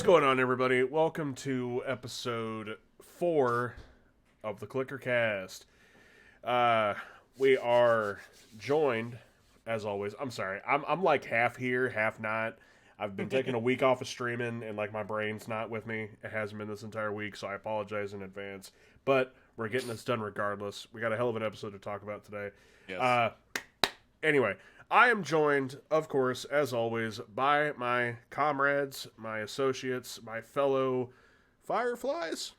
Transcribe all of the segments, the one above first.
going on, everybody? Welcome to episode 4 of the Clicker Cast. We are joined, as always. I'm sorry, I'm like half here, half not. I've been taking a week off of streaming, and like my brain's not with me. It hasn't been this entire week, so I apologize in advance. But we're getting this done regardless. We got a hell of an episode to talk about today. Yes. Anyway, I am joined, of course, as always, by my comrades, my associates, my fellow Fireflies.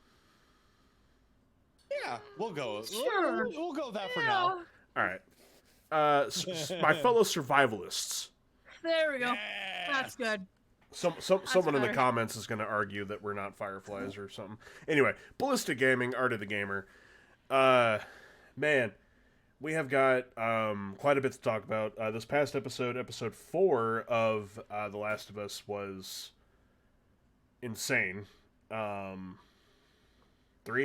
Yeah, we'll go. Sure. We'll go with that for now. All right. My fellow survivalists. There we go. Yeah. That's good. Someone in the better. comments is going to argue that we're not Fireflies or something. Anyway, Ballistic Gaming, ArtyTheGamer. Man, we have got quite a bit to talk about. This past episode 4 of The Last of Us, was insane. 3?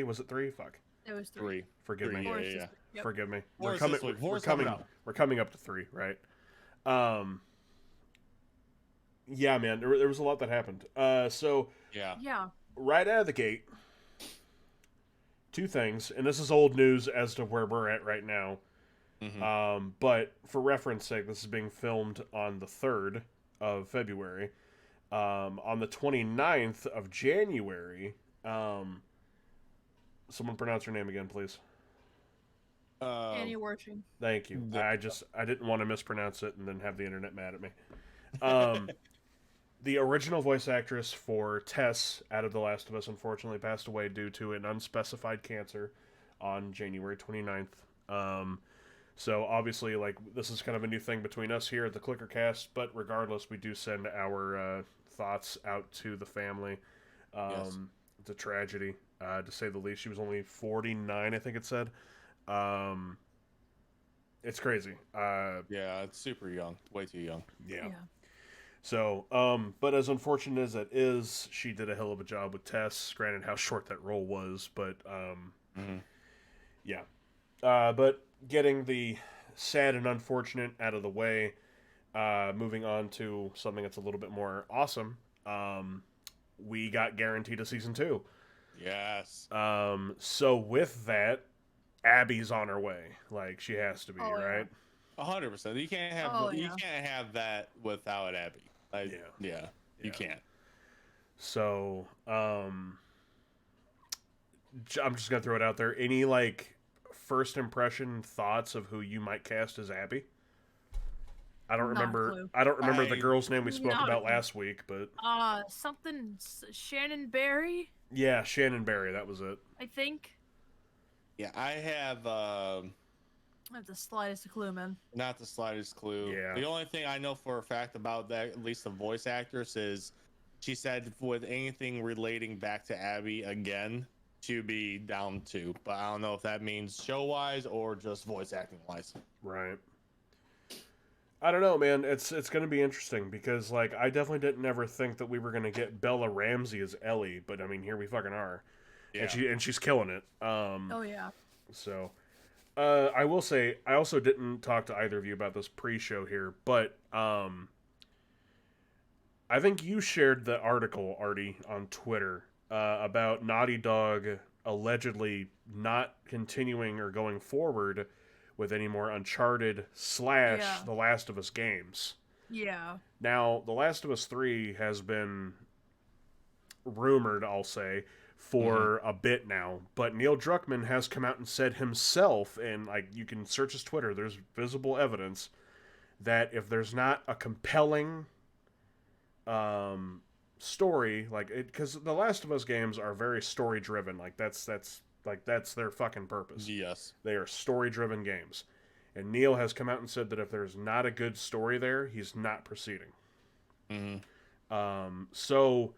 Was it 3? Fuck. It was Three. Forgive me. Four Yeah, is yeah. just- yep. Forgive me. Four We're is coming. this week. Four We're is coming coming. up. We're coming up to 3, right? Yeah, man. There was a lot that happened. So Yeah. Yeah. right out of the gate, 2 things, and this is old news as to where we're at right now. But for reference sake, this is being filmed on the 3rd of February. On the 29th of January, someone pronounce her name again, please. Annie Worshing. Thank you. I didn't want to mispronounce it and then have the internet mad at me. The original voice actress for Tess out of The Last of Us unfortunately passed away due to an unspecified cancer on January 29th. So obviously, like, this is kind of a new thing between us here at the Clicker Cast, but regardless, we do send our thoughts out to the family. Yes. It's a tragedy, to say the least. She was only 49, I think it said. It's crazy. Yeah, it's super young. Way too young. Yeah. So, but as unfortunate as it is, she did a hell of a job with Tess. Granted, how short that role was, but yeah. But getting the sad and unfortunate out of the way, moving on to something that's a little bit more awesome. We got guaranteed a season 2. Yes. So with that, Abby's on her way. Like, she has to be, Oh, yeah. right? 100%. You can't have Oh, you yeah. can't have that without Abby. Yeah. You can't. So, I'm just gonna throw it out there. Any like first impression thoughts of who you might cast as Abby? I don't Not a remember. clue. I don't remember the I- girl's name we spoke Not a about clue. last week, but Something Shannon Barry, yeah, Shannon Barry. That was it. I think. Yeah, I have I have the slightest clue, man. not the slightest clue. Yeah. The only thing I know for a fact about that, at least the voice actress, is she said with anything relating back to Abby again, she'd be down to. But I don't know if that means show-wise or just voice acting-wise. Right. I don't know, man. It's gonna be interesting because like I definitely didn't ever think that we were gonna get Bella Ramsey as Ellie, but I mean here we fucking are, Yeah. and she's killing it. Oh yeah. So, I will say, I also didn't talk to either of you about this pre-show here, but I think you shared the article, Artie, on Twitter about Naughty Dog allegedly not continuing or going forward with any more Uncharted / Yeah. The Last of Us games. Yeah. Now, The Last of Us 3 has been rumored, I'll say, for a bit now, but Neil Druckmann has come out and said himself, and like you can search his Twitter, there's visible evidence that if there's not a compelling story, like it, because the Last of Us games are very story driven, like that's their fucking purpose. Yes. They are story driven games, and Neil has come out and said that if there's not a good story there, he's not proceeding. So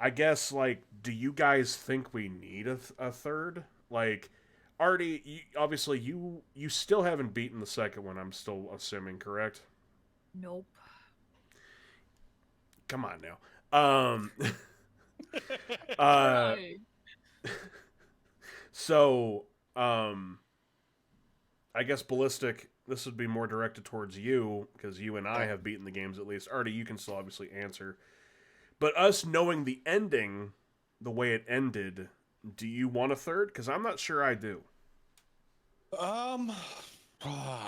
I guess, like, do you guys think we need a third? Like, Artie, obviously you still haven't beaten the second one, I'm still assuming, correct? Nope. Come on now. Right. So, I guess Ballistic, this would be more directed towards you, because you and I have beaten the games at least. Artie, you can still obviously answer. But us knowing the ending, the way it ended, do you want a third? Because I'm not sure I do. Um,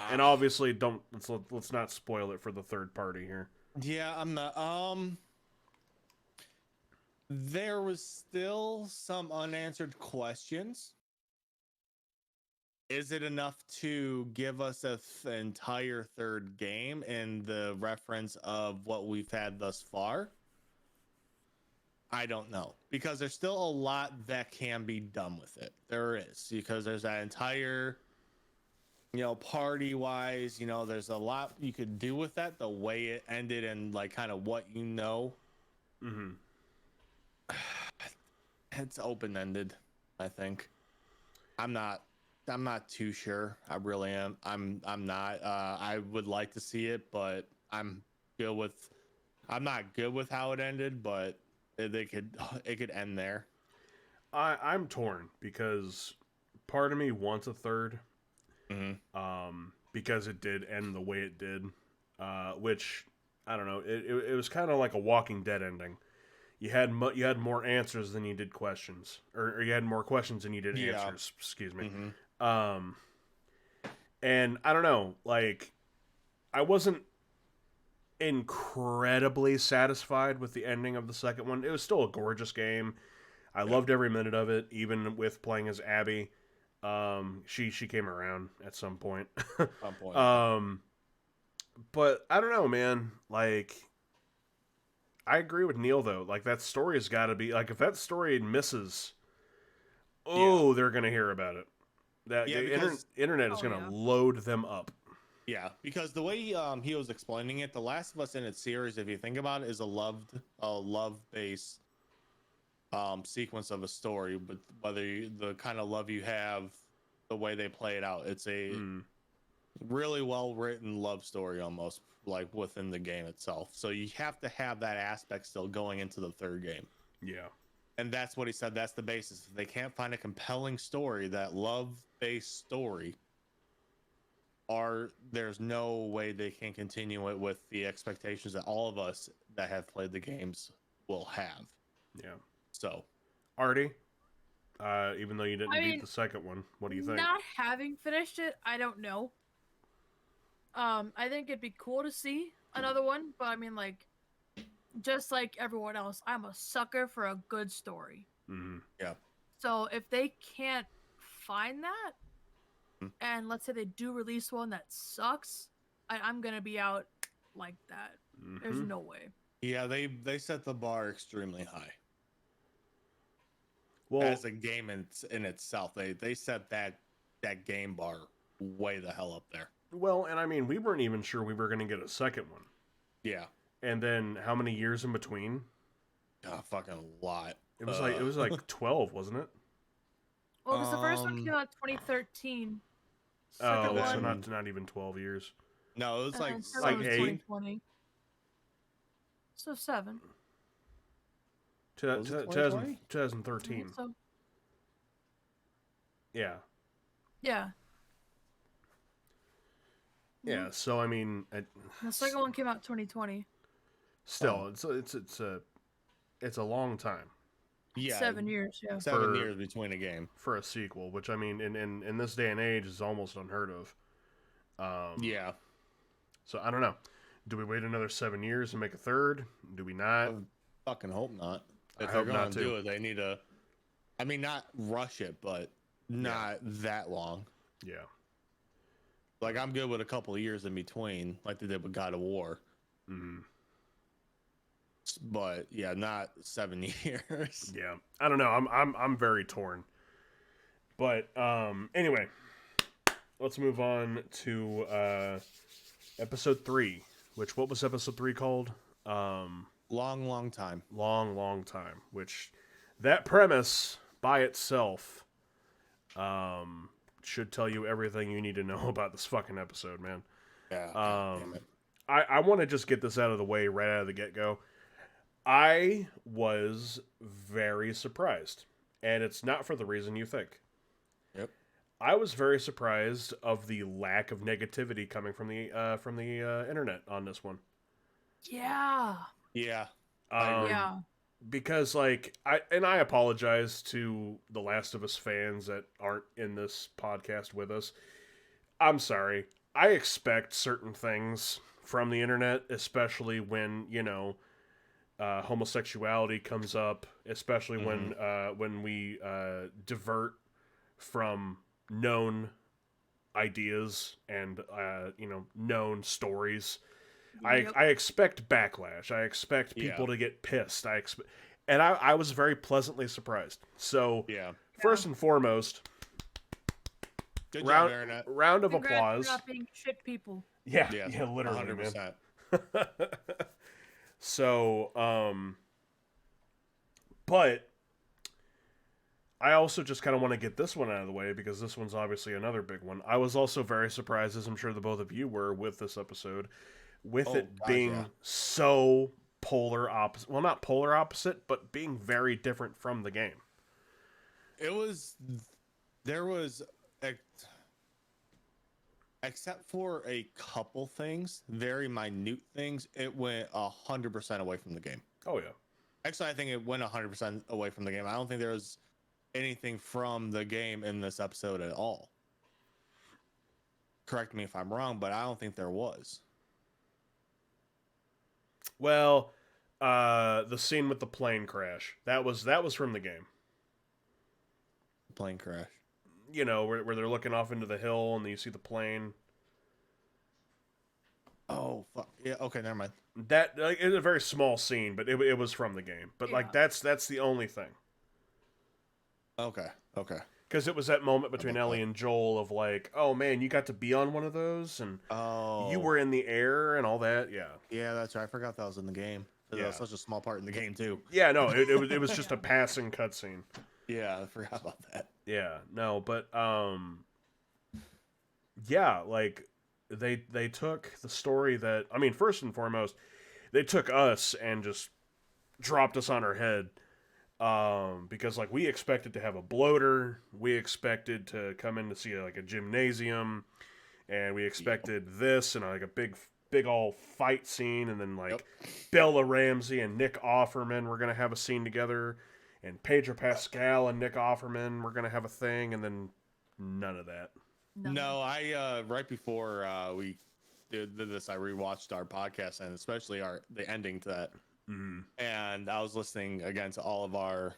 And obviously, let's not spoil it for the third party here. yeah, I'm not. There was still some unanswered questions. Is it enough to give us an entire third game in the reference of what we've had thus far? I don't know, because there's still a lot that can be done with it. There is, because there's that entire, party wise, there's a lot you could do with that, the way it ended and like kind of what Mm-hmm. It's open ended, I think. I'm not too sure. I really am. I'm not. I would like to see it, but I'm not good with how it ended, but it could end there. I'm torn because part of me wants a third, because it did end the way it did, which I don't know. It was kind of like a Walking Dead ending. You had more answers than you did questions, or you had more questions than you did answers. Excuse me. And I don't know, like I wasn't incredibly satisfied with the ending of the second one. It was still a gorgeous game. I loved every minute of it, even with playing as Abby. She came around at some point. Some point. But I don't know, man. Like, I agree with Neil though. Like, that story has got to be like, if that story misses, they're gonna hear about it. That the internet is gonna load them up. Yeah, because the way he was explaining it, The Last of Us in its series, if you think about it, is a love based sequence of a story. But the kind of love you have, the way they play it out, it's a really well written love story, almost like within the game itself. So you have to have that aspect still going into the third game. Yeah. And that's what he said. That's the basis. If they can't find a compelling story, that love-based story, there's no way they can continue it with the expectations that all of us that have played the games will have. Yeah. So, Arty, even though you didn't beat the second one, what do you think? Not having finished it, I don't know. I think it'd be cool to see another one, but I mean, like, just like everyone else, I'm a sucker for a good story. Yeah. So if they can't find that, and let's say they do release one that sucks, I'm gonna be out like that. There's no way. Yeah, they set the bar extremely high. Well, as a game in itself, they set that game bar way the hell up there. Well, and I mean, we weren't even sure we were going to get a second one. Yeah. And then how many years in between? Fucking a lot. It was like 12, wasn't it? Well, because the first one came out 2013. Oh, so not even 12 years. No, it was like 8. 2020. So 7. 2013. So. Yeah. Yeah. Yeah. So I mean, the second one came out 2020. Still, it's a long time. Yeah, 7 years. Yeah, 7 years between a game for a sequel, which I mean, in this day and age, is almost unheard of. Yeah. So I don't know. Do we wait another 7 years and make a third? Do we not? I fucking hope not. If I they're hope going not to do it, they need to. I mean, not rush it, but not that long. Yeah. Like, I'm good with a couple of years in between, like they did with God of War. But yeah, not 7 years. Yeah, I don't know. I'm very torn. But anyway, let's move on to episode 3. What was episode 3 called? Long time. Long time. Which that premise by itself should tell you everything you need to know about this fucking episode, man. Yeah. Damn it. I want to just get this out of the way right out of the get-go. I was very surprised, and it's not for the reason you think. Yep. I was very surprised of the lack of negativity coming from the internet on this one. Yeah. Yeah. I agree. Yeah. Because like I apologize to the Last of Us fans that aren't in this podcast with us. I'm sorry. I expect certain things from the internet, especially when, homosexuality comes up, especially when we divert from known ideas and known stories. Yep. I expect backlash. I expect people to get pissed. And I was very pleasantly surprised. So first and foremost, Good job, Internet. round of Congrats applause. for not being shit people. Yeah, Yes, yeah, literally, 100%. man. So, but I also just kind of want to get this one out of the way because this one's obviously another big one. I was also very surprised, as I'm sure the both of you were, with this episode, with it being so polar opposite. Well, not polar opposite, but being very different from the game. There was, except for a couple things, very minute things, it went 100% away from the game. Oh, yeah. Actually, I think it went 100% away from the game. I don't think there was anything from the game in this episode at all. Correct me if I'm wrong, but I don't think there was. Well, the scene with the plane crash, that was from the game. Plane crash. You know, where they're looking off into the hill and you see the plane. Oh, fuck. Yeah, okay, never mind. That it's a very small scene, but it was from the game. But like that's the only thing. Okay. Because it was that moment between Ellie and Joel of like, oh man, you got to be on one of those, and you were in the air and all that. Yeah, that's right. I forgot that was in the game. That was such a small part in the game too. Yeah, no, it was just a passing cutscene. Yeah, I forgot about that. Yeah, no, but yeah, like they took the story that, I mean, first and foremost, they took us and just dropped us on our head. Because like we expected to have a bloater, we expected to come in to see like a gymnasium, and we expected this and like a big all fight scene, and then like Bella Ramsey and Nick Offerman were gonna have a scene together, and Pedro Pascal and Nick Offerman were gonna have a thing, and then none of that. No, I right before we did this, I rewatched our podcast and especially the ending to that. Mm-hmm. And I was listening again to all of our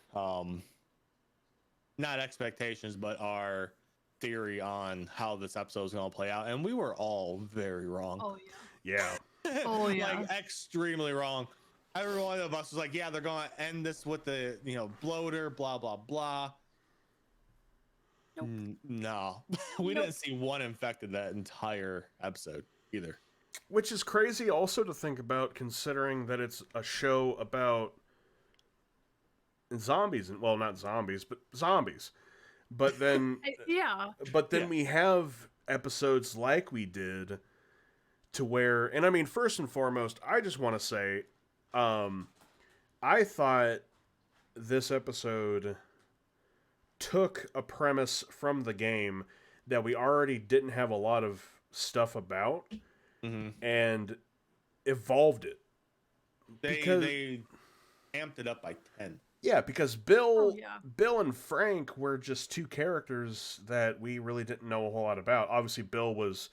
not expectations, but our theory on how this episode is going to play out, and we were all very wrong. Oh yeah. Yeah. Like extremely wrong. Every one of us was like, yeah, they're going to end this with the bloater, blah blah blah. Nope. No, we didn't see one infected that entire episode either. Which is crazy also to think about, considering that it's a show about zombies, and well, not zombies, but zombies. But then we have episodes like we did to where, and I mean, first and foremost, I just want to say, I thought this episode took a premise from the game that we already didn't have a lot of stuff about, and evolved it. They amped it up by 10. Yeah, because Bill and Frank were just two characters that we really didn't know a whole lot about. Obviously, Bill was,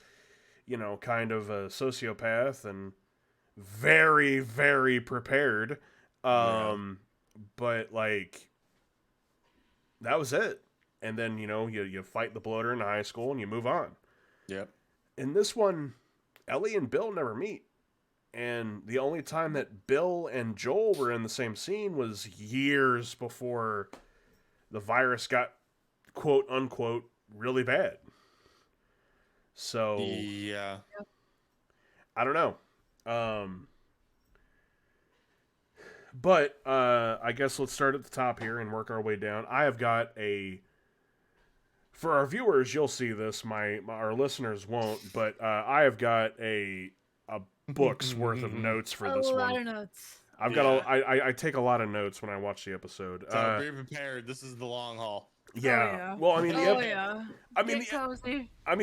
kind of a sociopath and very, very prepared. But like, that was it. And then, you fight the bloater in high school and you move on. Yep. In this one, Ellie and Bill never meet. And the only time that Bill and Joel were in the same scene was years before the virus got, quote unquote, really bad. So, yeah. I don't know. But I guess let's start at the top here and work our way down. I have got for our viewers, you'll see this. Our listeners won't, but I have got a book's worth of notes for this one. A lot of notes. I've got I take a lot of notes when I watch the episode. So be prepared. This is the long haul. Yeah. Well, I mean,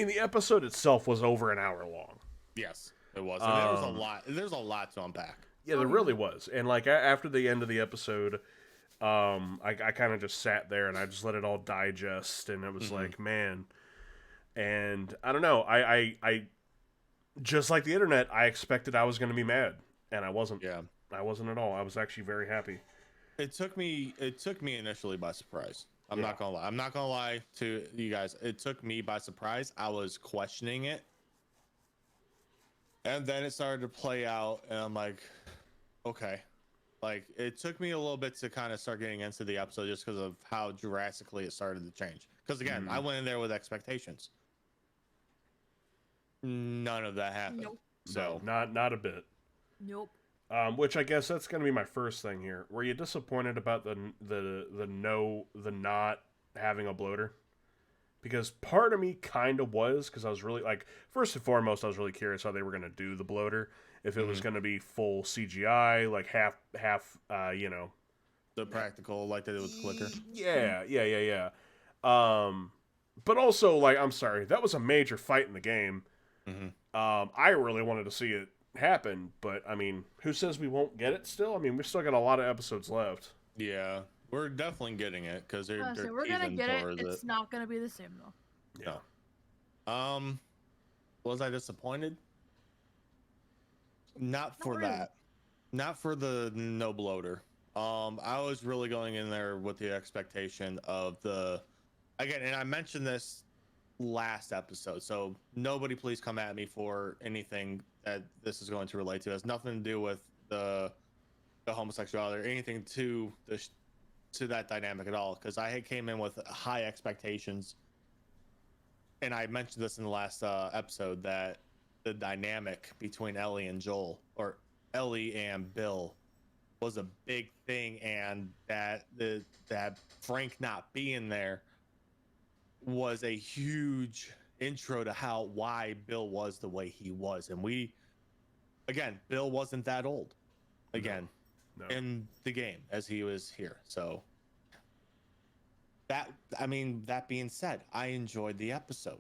the episode itself was over an hour long. Yes, it was. And there's a lot to unpack. Yeah, there Oh, really was. And like after the end of the episode, I kind of just sat there and I just let it all digest, and it was like, man. And I don't know, I just like the internet, I expected I was going to be mad, and I wasn't. Yeah. I wasn't at all. I was actually very happy. It took me initially by surprise. I'm Yeah. not gonna lie. I'm not gonna lie to you guys. It took me by surprise. I was questioning it. And then it started to play out, and I'm like, okay. Like, it took me a little bit to kind of start getting into the episode just because of how drastically it started to change. Because again, I went in there with expectations. None of that happened. Nope. So Not a bit. Nope. Which I guess that's going to be my first thing here. Were you disappointed about the not having a bloater? Because part of me kind of was, because I was really like, first and foremost, I was really curious how they were going to do the bloater. If it was going to be full CGI, like half, the practical, like they did with the clicker. Yeah. But also, like, I'm sorry, that was a major fight in the game. I really wanted to see it happen, but I mean, who says we won't get it still? I mean, we've still got a lot of episodes left. Yeah, we're definitely getting it because they're We're gonna get it. It's it. not gonna be the same though. Yeah. Was I disappointed? Not for really. that. Not for the no bloater. I was really going in there with the expectation of again, and I mentioned this last episode, so nobody please come at me for anything that this is going to relate to. It has nothing to do with the homosexuality or anything to that dynamic at all, because I came in with high expectations, and I mentioned this in the last episode that the dynamic between Ellie and Joel, or Ellie and Bill, was a big thing, and that Frank not being there was a huge intro to why Bill was the way he was. And Bill wasn't that old no. In the game as he was here. So that being said, I enjoyed the episode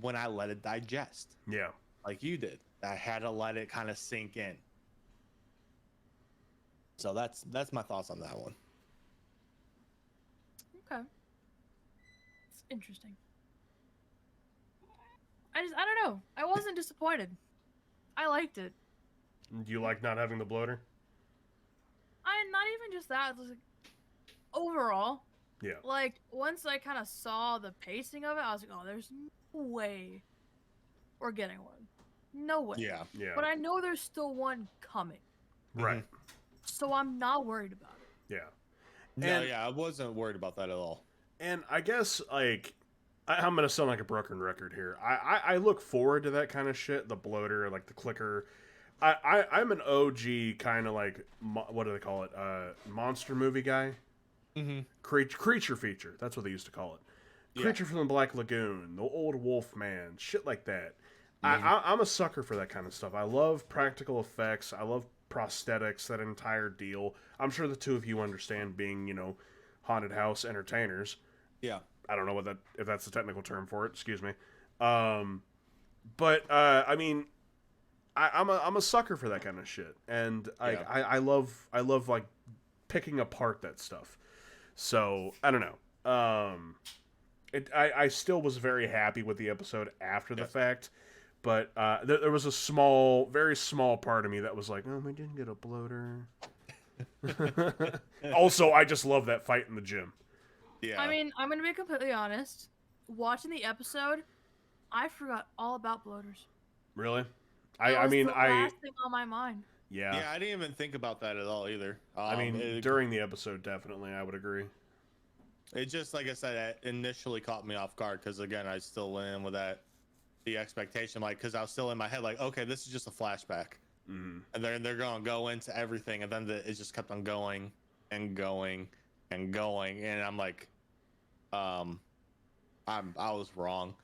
when I let it digest. Yeah. Like you did. I had to let it kind of sink in. So that's my thoughts on that one. Okay. It's interesting. I don't know. I wasn't disappointed. I liked it. Do you like not having the bloater? Not even just that. It was like, overall. Yeah. Like, once I kind of saw the pacing of it, I was like, oh, there's no way we're getting one. No way. Yeah. But I know there's still one coming. Right. So I'm not worried about it. Yeah. I wasn't worried about that at all. And I guess, like, I'm going to sound like a broken record here. I look forward to that kind of shit, the bloater, like the clicker. I'm an OG kind of like, what do they call it? Monster movie guy? Creature feature. That's what they used to call it. Creature from the Black Lagoon, the old wolf man, shit like that. I'm a sucker for that kind of stuff. I love practical effects. I love prosthetics, that entire deal. I'm sure the two of you understand, being, haunted house entertainers. Yeah. I don't know if that's the technical term for it. Excuse me. But I mean, I'm a sucker for that kind of shit, and I love like picking apart that stuff. So I don't know. I still was very happy with the episode after the fact, but there was a very small part of me that was like, oh, we didn't get a bloater. Also, I just love that fight in the gym. Yeah. I mean, I'm gonna be completely honest. Watching the episode, I forgot all about bloaters. Really? That was the last thing on my mind. Yeah. Yeah, I didn't even think about that at all either. During the episode, definitely, I would agree. It just, like I said, it initially caught me off guard because, again, I still went in with the expectation, like, because I was still in my head, like, okay, this is just a flashback. And then they're going to go into everything, and then it just kept on going and going and going, and I'm like, I was wrong.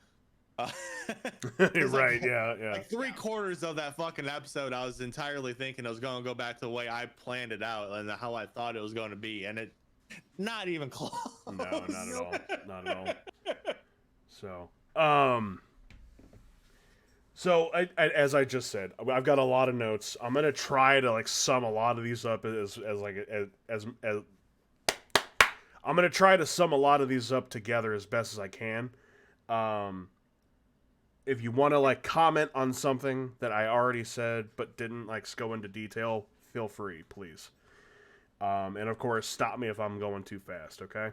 Right, yeah. Like 3/4 of that fucking episode, I was entirely thinking I was going to go back to the way I planned it out and how I thought it was going to be, and it not even close. No, not at all. Not at all. So, So, as I just said, I've got a lot of notes. I'm gonna try to like sum a lot of these up as I'm gonna try to sum a lot of these up together as best as I can. Um, if you want to like comment on something that I already said but didn't like go into detail, feel free, please. And of course, stop me if I'm going too fast, okay?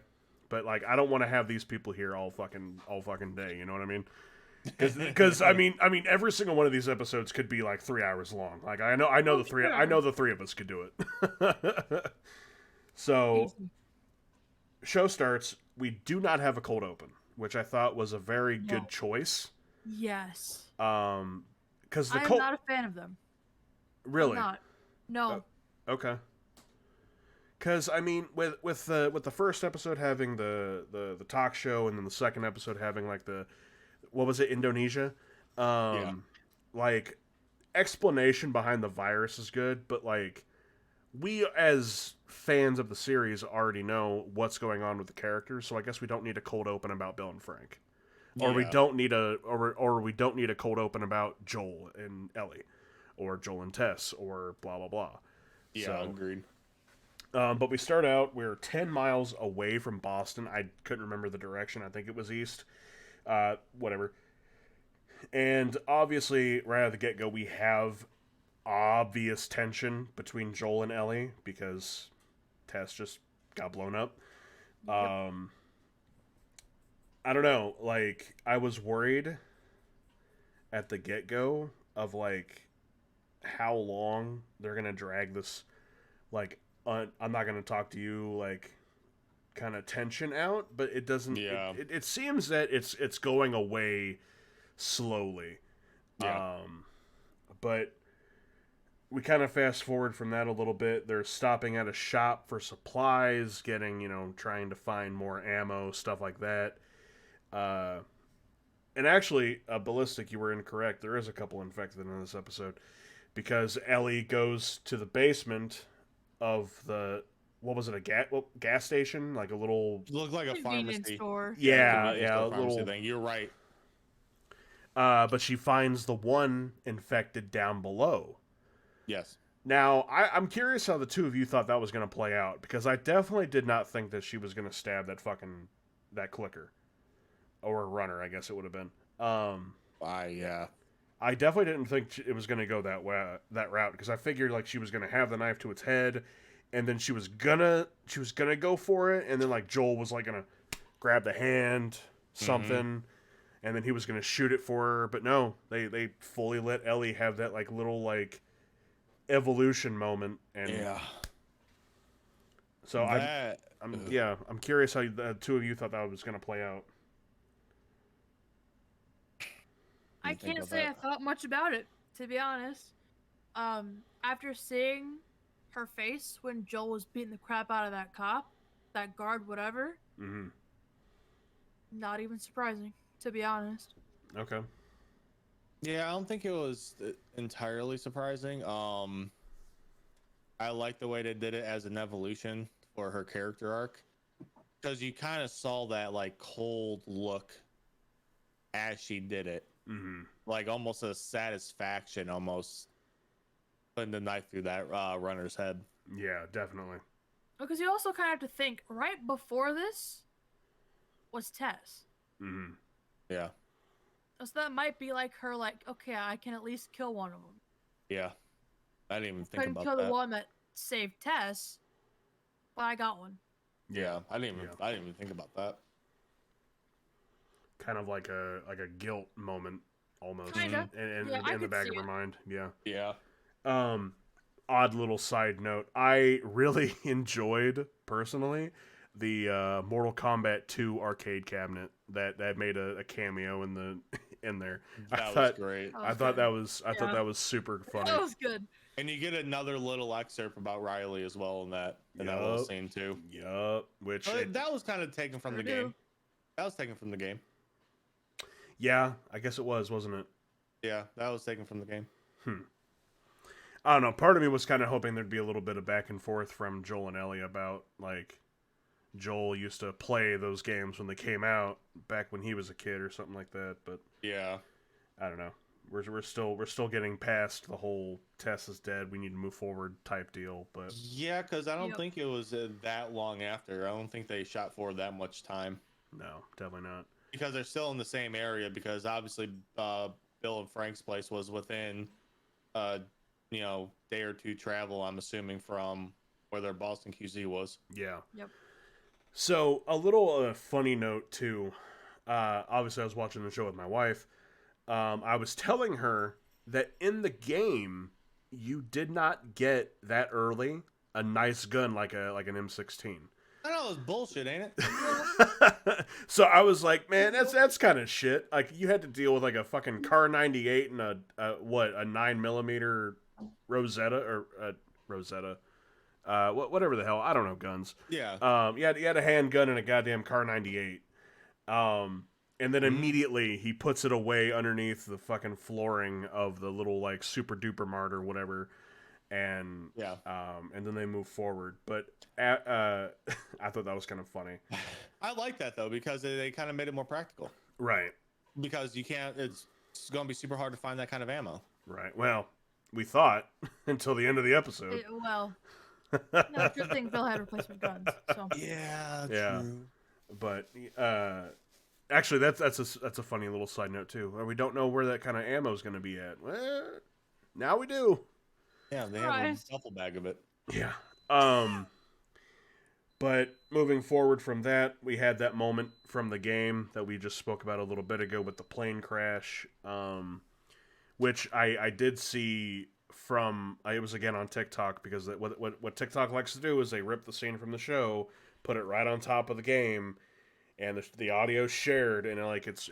But like, I don't want to have these people here all fucking day. You know what I mean? Because I mean, every single one of these episodes could be like 3 hours long. Like I know Oh, I know sure. the three of us could do it. So Easy. show starts. We do not have a cold open, which I thought was a very good No. choice. Yes. Because the I am cold not a fan of them. I'm really not. No. okay. Because I mean, with the first episode having the talk show, and then the second episode having like the what was it, Indonesia, Yeah. like explanation behind the virus is good, but like we as fans of the series already know what's going on with the characters, so I guess we don't need a cold open about Bill and Frank, or we Yeah. don't need or we don't need a cold open about Joel and Ellie, or Joel and Tess, or blah blah blah. Yeah. So, Agreed. but we start out. We're 10 miles away from Boston. I couldn't remember the direction. I think it was east. Whatever. And obviously, right out of the get go, we have obvious tension between Joel and Ellie because Tess just got blown up. Yep. I don't know. Like, I was worried at the get go of like how long they're gonna drag this. Like, I'm not gonna talk to you. Like, kind of tension out, but it doesn't. Yeah. It seems that it's going away slowly. Yeah. But we kind of fast forward from that a little bit. They're stopping at a shop for supplies, getting, trying to find more ammo, stuff like that. And actually, Ballistic, you were incorrect. There is a couple infected in this episode because Ellie goes to the basement of the what was it, gas station, like a little Looked like a Convenience pharmacy. store. Convenience store a pharmacy little. thing. You're right. But she finds the one infected down below. Yes. Now, I'm curious how the two of you thought that was going to play out, because I definitely did not think that she was going to stab that clicker. Or runner, I guess it would have been. Yeah. I definitely didn't think it was going to go that route, because I figured like she was going to have the knife to its head, and then she was gonna go for it, and then like Joel was like gonna grab the hand, something, and then he was gonna shoot it for her, but no, they fully let Ellie have that like little like evolution moment, and Yeah. so That. I'm curious how the two of you thought that was gonna play out. I Didn't think can't of say I that. thought much about it, to be honest. After seeing her face when Joel was beating the crap out of that cop, that guard, whatever, Mm-hmm. not even surprising, to be honest. Okay. Yeah, I don't think it was entirely surprising. I like the way they did it as an evolution for her character arc, because you kind of saw that like cold look as she did it, Mm-hmm. like almost a satisfaction, almost putting the knife through that runner's head. Yeah, definitely. Because you also kind of have to think, right before this was Tess. Mm-hmm. Yeah, So that might be like her, like, okay, I can at least kill one of them. yeah. I didn't even think Couldn't about kill that. the one that saved Tess, but I got one. Yeah, I didn't even think about that. Kind of like a guilt moment almost, Kinda. in Yeah, I the could back see of her it. mind. Yeah. Yeah. Odd little side note. I really enjoyed personally the Mortal Kombat 2 arcade cabinet that made a cameo in there. That was great. I thought that was Yeah. that was super funny. That was good. And you get another little excerpt about Riley as well in that little Yup. scene too. Yup. Which That was kind of taken from the Sure do. game. That was taken from the game. yeah, I guess it was, wasn't it? Yeah, that was taken from the game. I don't know. Part of me was kind of hoping there'd be a little bit of back and forth from Joel and Ellie about like Joel used to play those games when they came out back when he was a kid or something like that. But Yeah. I don't know. we're still getting past the whole Tess is dead, we need to move forward type deal. But Yeah, because I don't Yep. think it was that long after. I don't think they shot forward that much time no, definitely not. because they're still in the same area. Because obviously, Bill and Frank's place was within, day or two travel. I'm assuming from where their Boston QZ was. Yeah. Yep. So a little funny note too. Obviously, I was watching the show with my wife. I was telling her that in the game, you did not get that early a nice gun like an M16. I know it's bullshit, ain't it? So I was like, man, that's kind of shit. Like you had to deal with like a fucking Car 98 and a 9mm Rosetta or Rosetta. Whatever the hell, I don't know guns. Yeah. You had a handgun and a goddamn Car 98. And then immediately he puts it away underneath the fucking flooring of the little like super duper mart or whatever, and and then they move forward. But I thought that was kind of funny. I like that though because they kind of made it more practical. Right. Because you can't. It's going to be super hard to find that kind of ammo. Right. Well, we thought until the end of the episode. No, good thing Bill had replacement guns. So Yeah. True. But actually, that's a funny little side note too. We don't know where that kind of ammo is going to be at. Well, now we do. Yeah, they have a duffel bag of it. Yeah. But moving forward from that, we had that moment from the game that we just spoke about a little bit ago with the plane crash, which I did see from it was again on TikTok because what TikTok likes to do is they rip the scene from the show, put it right on top of the game, and the audio shared, and like it's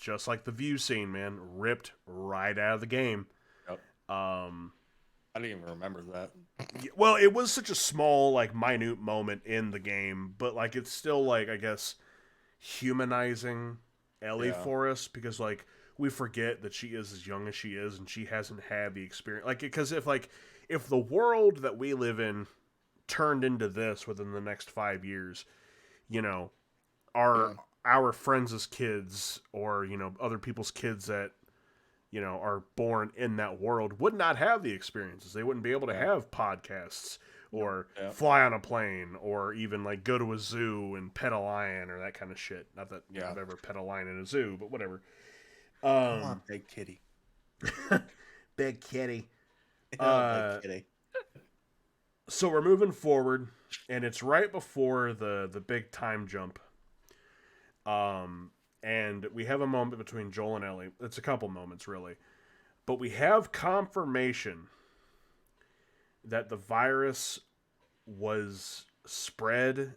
just like the view scene, man, ripped right out of the game. Yep. I didn't even remember that. Well, it was such a small, like, minute moment in the game, but, like, it's still, like, I guess, humanizing Ellie for us, because, like, we forget that she is as young as she is, and she hasn't had the experience. Like, because if the world that we live in turned into this within the next 5 years, you know, our friends' kids, or, you know, other people's kids that, you know, are born in that world would not have the experiences. They wouldn't be able to have podcasts or fly on a plane or even like go to a zoo and pet a lion or that kind of shit. Not that I've ever pet a lion in a zoo, but whatever. I want big kitty. Big kitty. Big kitty. So we're moving forward, and it's right before the big time jump. And we have a moment between Joel and Ellie. It's a couple moments, really. But we have confirmation that the virus was spread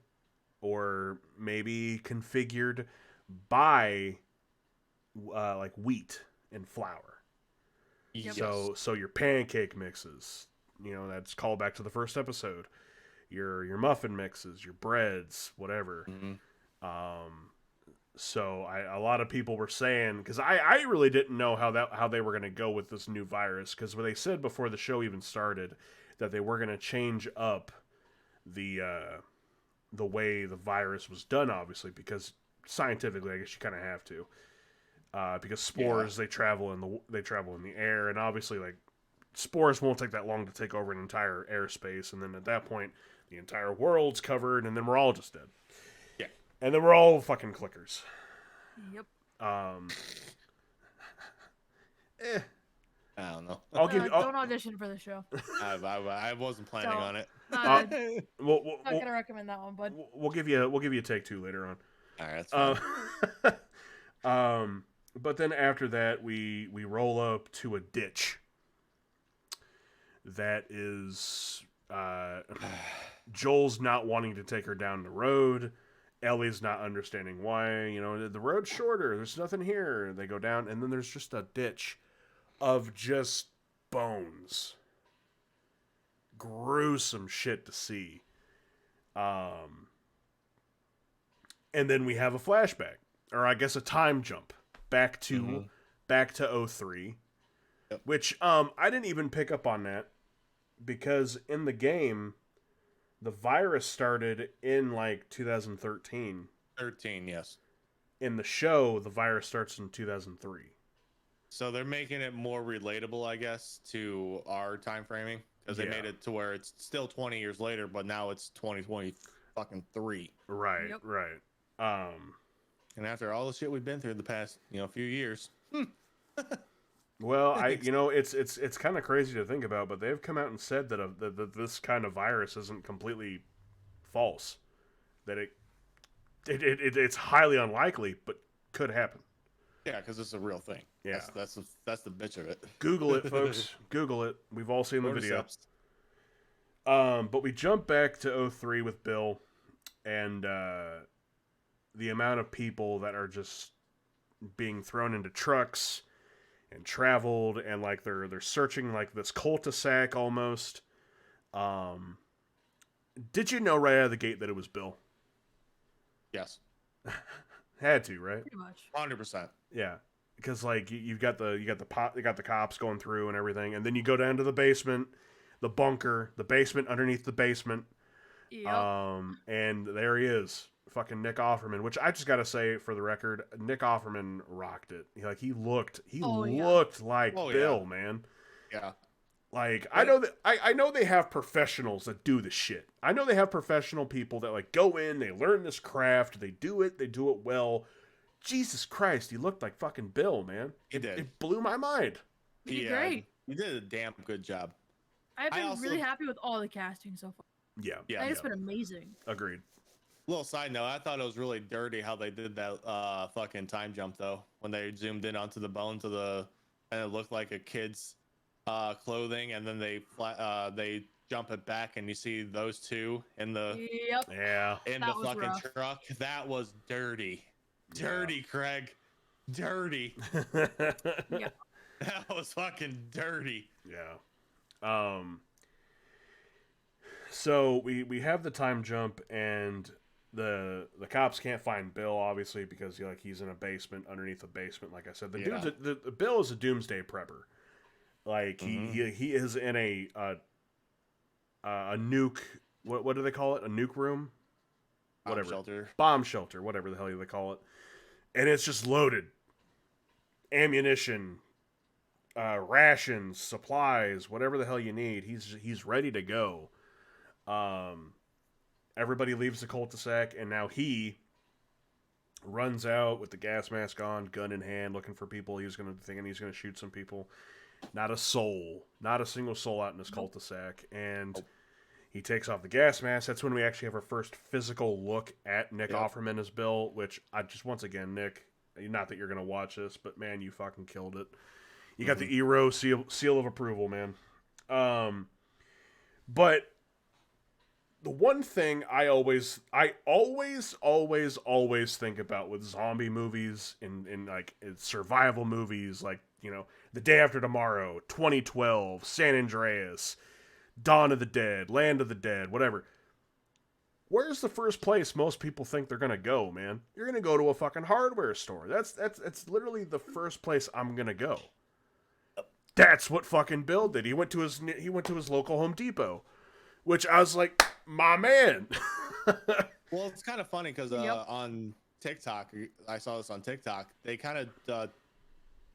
or maybe configured by like wheat and flour. Yep. So your pancake mixes, you know, that's called back to the first episode. Your muffin mixes, your breads, whatever. So a lot of people were saying, because I really didn't know how they were going to go with this new virus, because what they said before the show even started that they were going to change up the way the virus was done, obviously, because scientifically I guess you kind of have to, because spores they travel in the air, and obviously like spores won't take that long to take over an entire airspace, and then at that point the entire world's covered, and then we're all just dead. And then we're all fucking clickers. Yep. I don't know. Don't audition for the show. I wasn't planning on it. Not We'll gonna recommend that one, bud. We'll give you a take two later on. All right, that's fine. But then after that, we roll up to a ditch. That is Joel's not wanting to take her down the road. Ellie's not understanding why. You know, the road's shorter. There's nothing here. They go down, and then there's just a ditch of just bones. Gruesome shit to see. And then we have a flashback, or I guess a time jump back to 03, which I didn't even pick up on that because in the game the virus started in like 2013. 13, yes. In the show, the virus starts in 2003. So they're making it more relatable, I guess, to our time framing because they Yeah. made it to where it's still 20 years later, but now it's 2020 fucking 3. Right, Yep. right. And after all the shit we've been through the past, few years. Well, it's kind of crazy to think about, but they've come out and said that this kind of virus isn't completely false. That it's highly unlikely, but could happen. Yeah, because it's a real thing. Yeah. That's the bitch of it. Google it, folks. Google it. We've all seen the video. Cordyceps. But we jump back to 03 with Bill, and the amount of people that are just being thrown into trucks and traveled, and like they're searching like this cul-de-sac almost. Did you know right out of the gate that it was Bill? Yes. Had to, right? Pretty much. 100%. Yeah, because like you got the cops going through and everything, and then you go down to the basement, the bunker, the basement underneath the basement. Yep. And there he is, fucking Nick Offerman. Which I just gotta say for the record, Nick Offerman rocked it. He looked like Bill, man. Yeah. Like I know they have professionals that do the shit. I know they have professional people that like go in, they learn this craft, they do it well. Jesus Christ, he looked like fucking Bill, man. He did. It blew my mind. He did great. You did a damn good job. I've been really happy with all the casting so far. Yeah. I think it's been amazing. Agreed. Little side note, I thought it was really dirty how they did that fucking time jump though. When they zoomed in onto the bones of and it looked like a kid's clothing, and then they jump it back and you see those two in the fucking rough. truck. That was dirty. Dirty, Craig. Dirty. Yeah. That was fucking dirty. Yeah. So we have the time jump, and the cops can't find Bill, obviously, because he's in a basement underneath a basement. Like I said, the Bill is a doomsday prepper. Like he is in a nuke. What do they call it? A nuke room. Bomb shelter, whatever the hell they call it, and it's just loaded. Ammunition, rations, supplies, whatever the hell you need. He's ready to go. Everybody leaves the cul-de-sac, and now he runs out with the gas mask on, gun in hand, looking for people. He's gonna shoot some people. Not a soul, not a single soul out in this cul-de-sac, and he takes off the gas mask. That's when we actually have our first physical look at Nick Offerman as Bill, which I just, once again, Nick, not that you're going to watch this, but man, you fucking killed it. You got the Eroe seal of approval, man. But the one thing I always think about with zombie movies and survival movies, like, The Day After Tomorrow, 2012, San Andreas, Dawn of the Dead, Land of the Dead, whatever. Where's the first place most people think they're gonna go, man? You're gonna go to a fucking hardware store. That's literally the first place I'm gonna go. That's what fucking Bill did. He went to his local Home Depot, which I was like, my man. Well, it's kind of funny because on TikTok, I saw this on TikTok. They kind of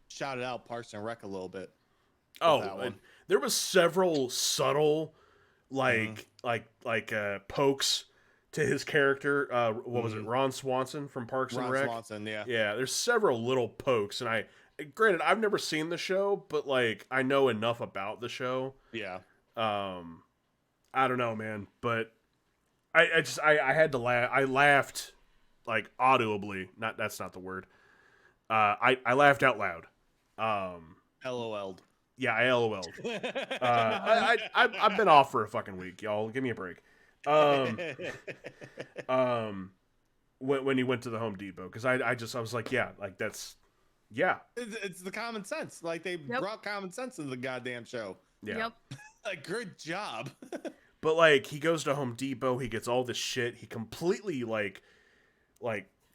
shouted out Parks and Rec a little bit. There was several subtle, pokes to his character. What was it? Ron Swanson from Parks and Rec. Ron Swanson, yeah. Yeah, there's several little pokes, and granted, I've never seen the show, but I know enough about the show. Yeah. I don't know, man, but I had to laugh. I laughed audibly. That's not the word. I laughed out loud. LOL'd. Yeah, I LOL'd. I've been off for a fucking week, y'all. Give me a break. When he went to the Home Depot, because I was like, that's. Yeah. It's the common sense. They brought common sense into the goddamn show. Yeah. Yep. Good job. But he goes to Home Depot, he gets all this shit, he completely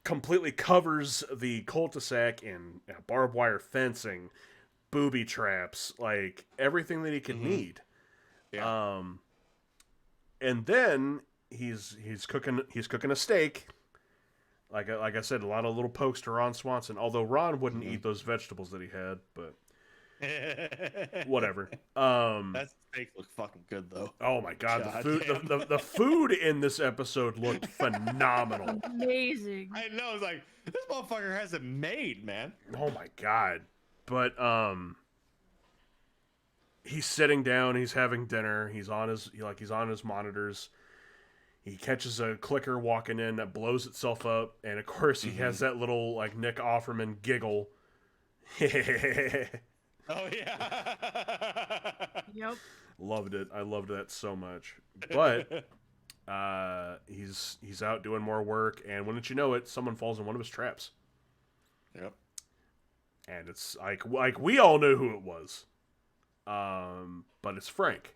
completely covers the cul-de-sac in barbed wire fencing, booby traps, everything that he could need. Yeah. And then he's cooking a steak, Like I said, a lot of little pokes to Ron Swanson. Although Ron wouldn't eat those vegetables that he had, but whatever. That steak looked fucking good though. Oh my god, the God food damn. the food in this episode looked phenomenal. Amazing. I know, it's like this motherfucker has it made, man. Oh my god. But he's sitting down, he's having dinner, he's on his monitors. He catches a clicker walking in that blows itself up, and of course he has that little like Nick Offerman giggle. Oh yeah. Yep. Loved it. I loved that so much. But he's out doing more work, and wouldn't you know it, someone falls in one of his traps. Yep. And it's like we all knew who it was. But it's Frank.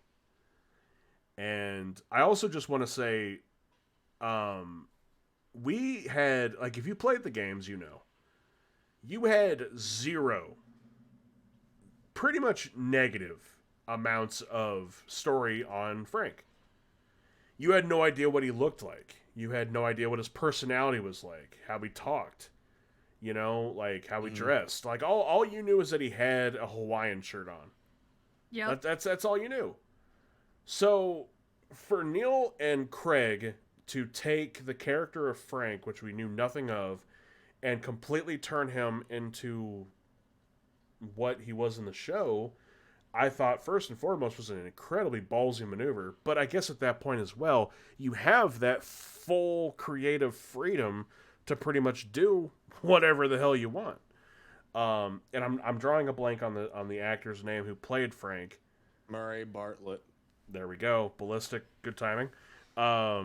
And I also just want to say, we had, like, if you played the games, you know, you had zero, pretty much negative amounts of story on Frank. You had no idea what he looked like. You had no idea what his personality was like, how he talked, you know, like how he dressed. Like all you knew is that he had a Hawaiian shirt on. Yeah. That's all you knew. So for Neil and Craig to take the character of Frank, which we knew nothing of, and completely turn him into what he was in the show, I thought first and foremost was an incredibly ballsy maneuver. But I guess at that point as well, you have that full creative freedom to pretty much do whatever the hell you want. And I'm drawing a blank on the actor's name who played Frank. Murray Bartlett. There we go. Ballistic. Good timing. I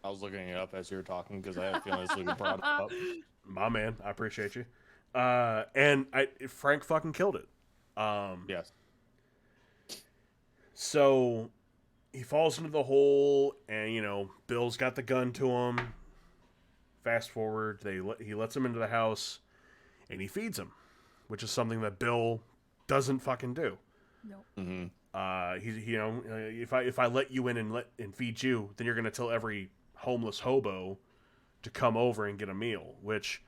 was looking it up as you were talking because I had a feeling this would be brought up. My man, I appreciate you. And Frank fucking killed it. Yes. So he falls into the hole, and you know Bill's got the gun to him. Fast forward, he lets him into the house, and he feeds him, which is something that Bill doesn't fucking do. Nope. Mm-hmm. If I let you in and feed you, then you're gonna tell every homeless hobo to come over and get a meal. Which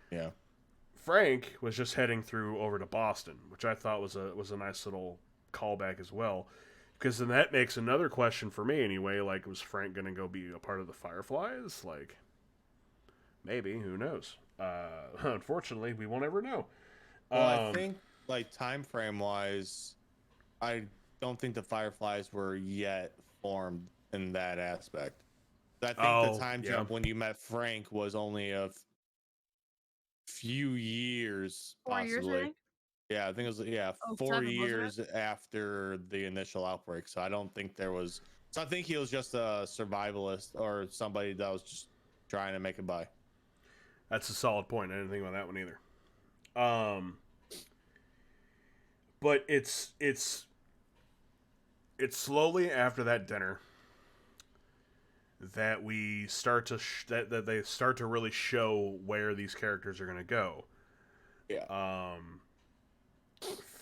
Frank was just heading through over to Boston, which I thought was a nice little callback as well, because then that makes another question for me anyway. Like, was Frank gonna go be a part of the Fireflies? Like, maybe, who knows? Unfortunately, we won't ever know. Well, I think like time frame wise, I don't think the Fireflies were yet formed in that aspect. I think the time jump when you met Frank was only a few years, 4 years, possibly. I think? Yeah, I think it was 4 7, wasn't years after the initial outbreak. So I don't think there was. So I think he was just a survivalist or somebody that was just trying to make it by. That's a solid point. I didn't think about that one either. But it's slowly after that dinner that we start to that they start to really show where these characters are going to go. Yeah.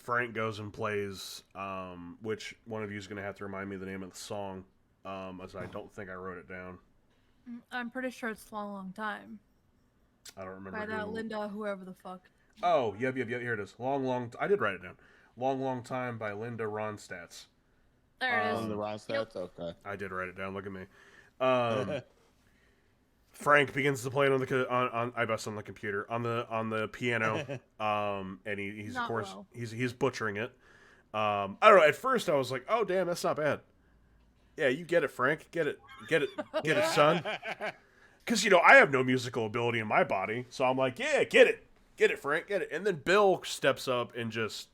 Frank goes and plays, which one of you is going to have to remind me the name of the song, as I don't think I wrote it down. I'm pretty sure it's Long Long Time. I don't remember. By that Linda, whoever the fuck. Oh, yep, here it is. I did write it down. Long Time by Linda Ronstadt. There it is. The Ronstadt? Okay. I did write it down. Look at me. Frank begins to play it on the computer on the piano. And he's Not of course well. he's butchering it. I don't know. At first, I was like, "Oh, damn, that's not bad." Yeah, you get it, Frank. Get it, son. Because I have no musical ability in my body, so I'm like, "Yeah, get it, Frank, get it." And then Bill steps up and just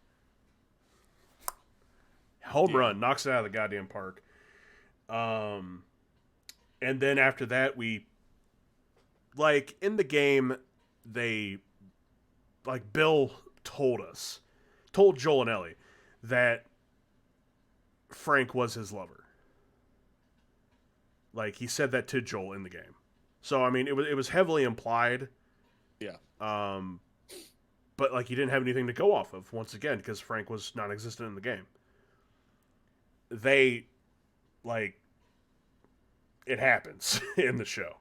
home run, knocks it out of the goddamn park. And then after that, we, like, in the game, Bill told Joel and Ellie that Frank was his lover. Like, he said that to Joel in the game. So, I mean, it was heavily implied. Yeah. But, like, he didn't have anything to go off of, once again, because Frank was non-existent in the game. They, like, it happens in the show.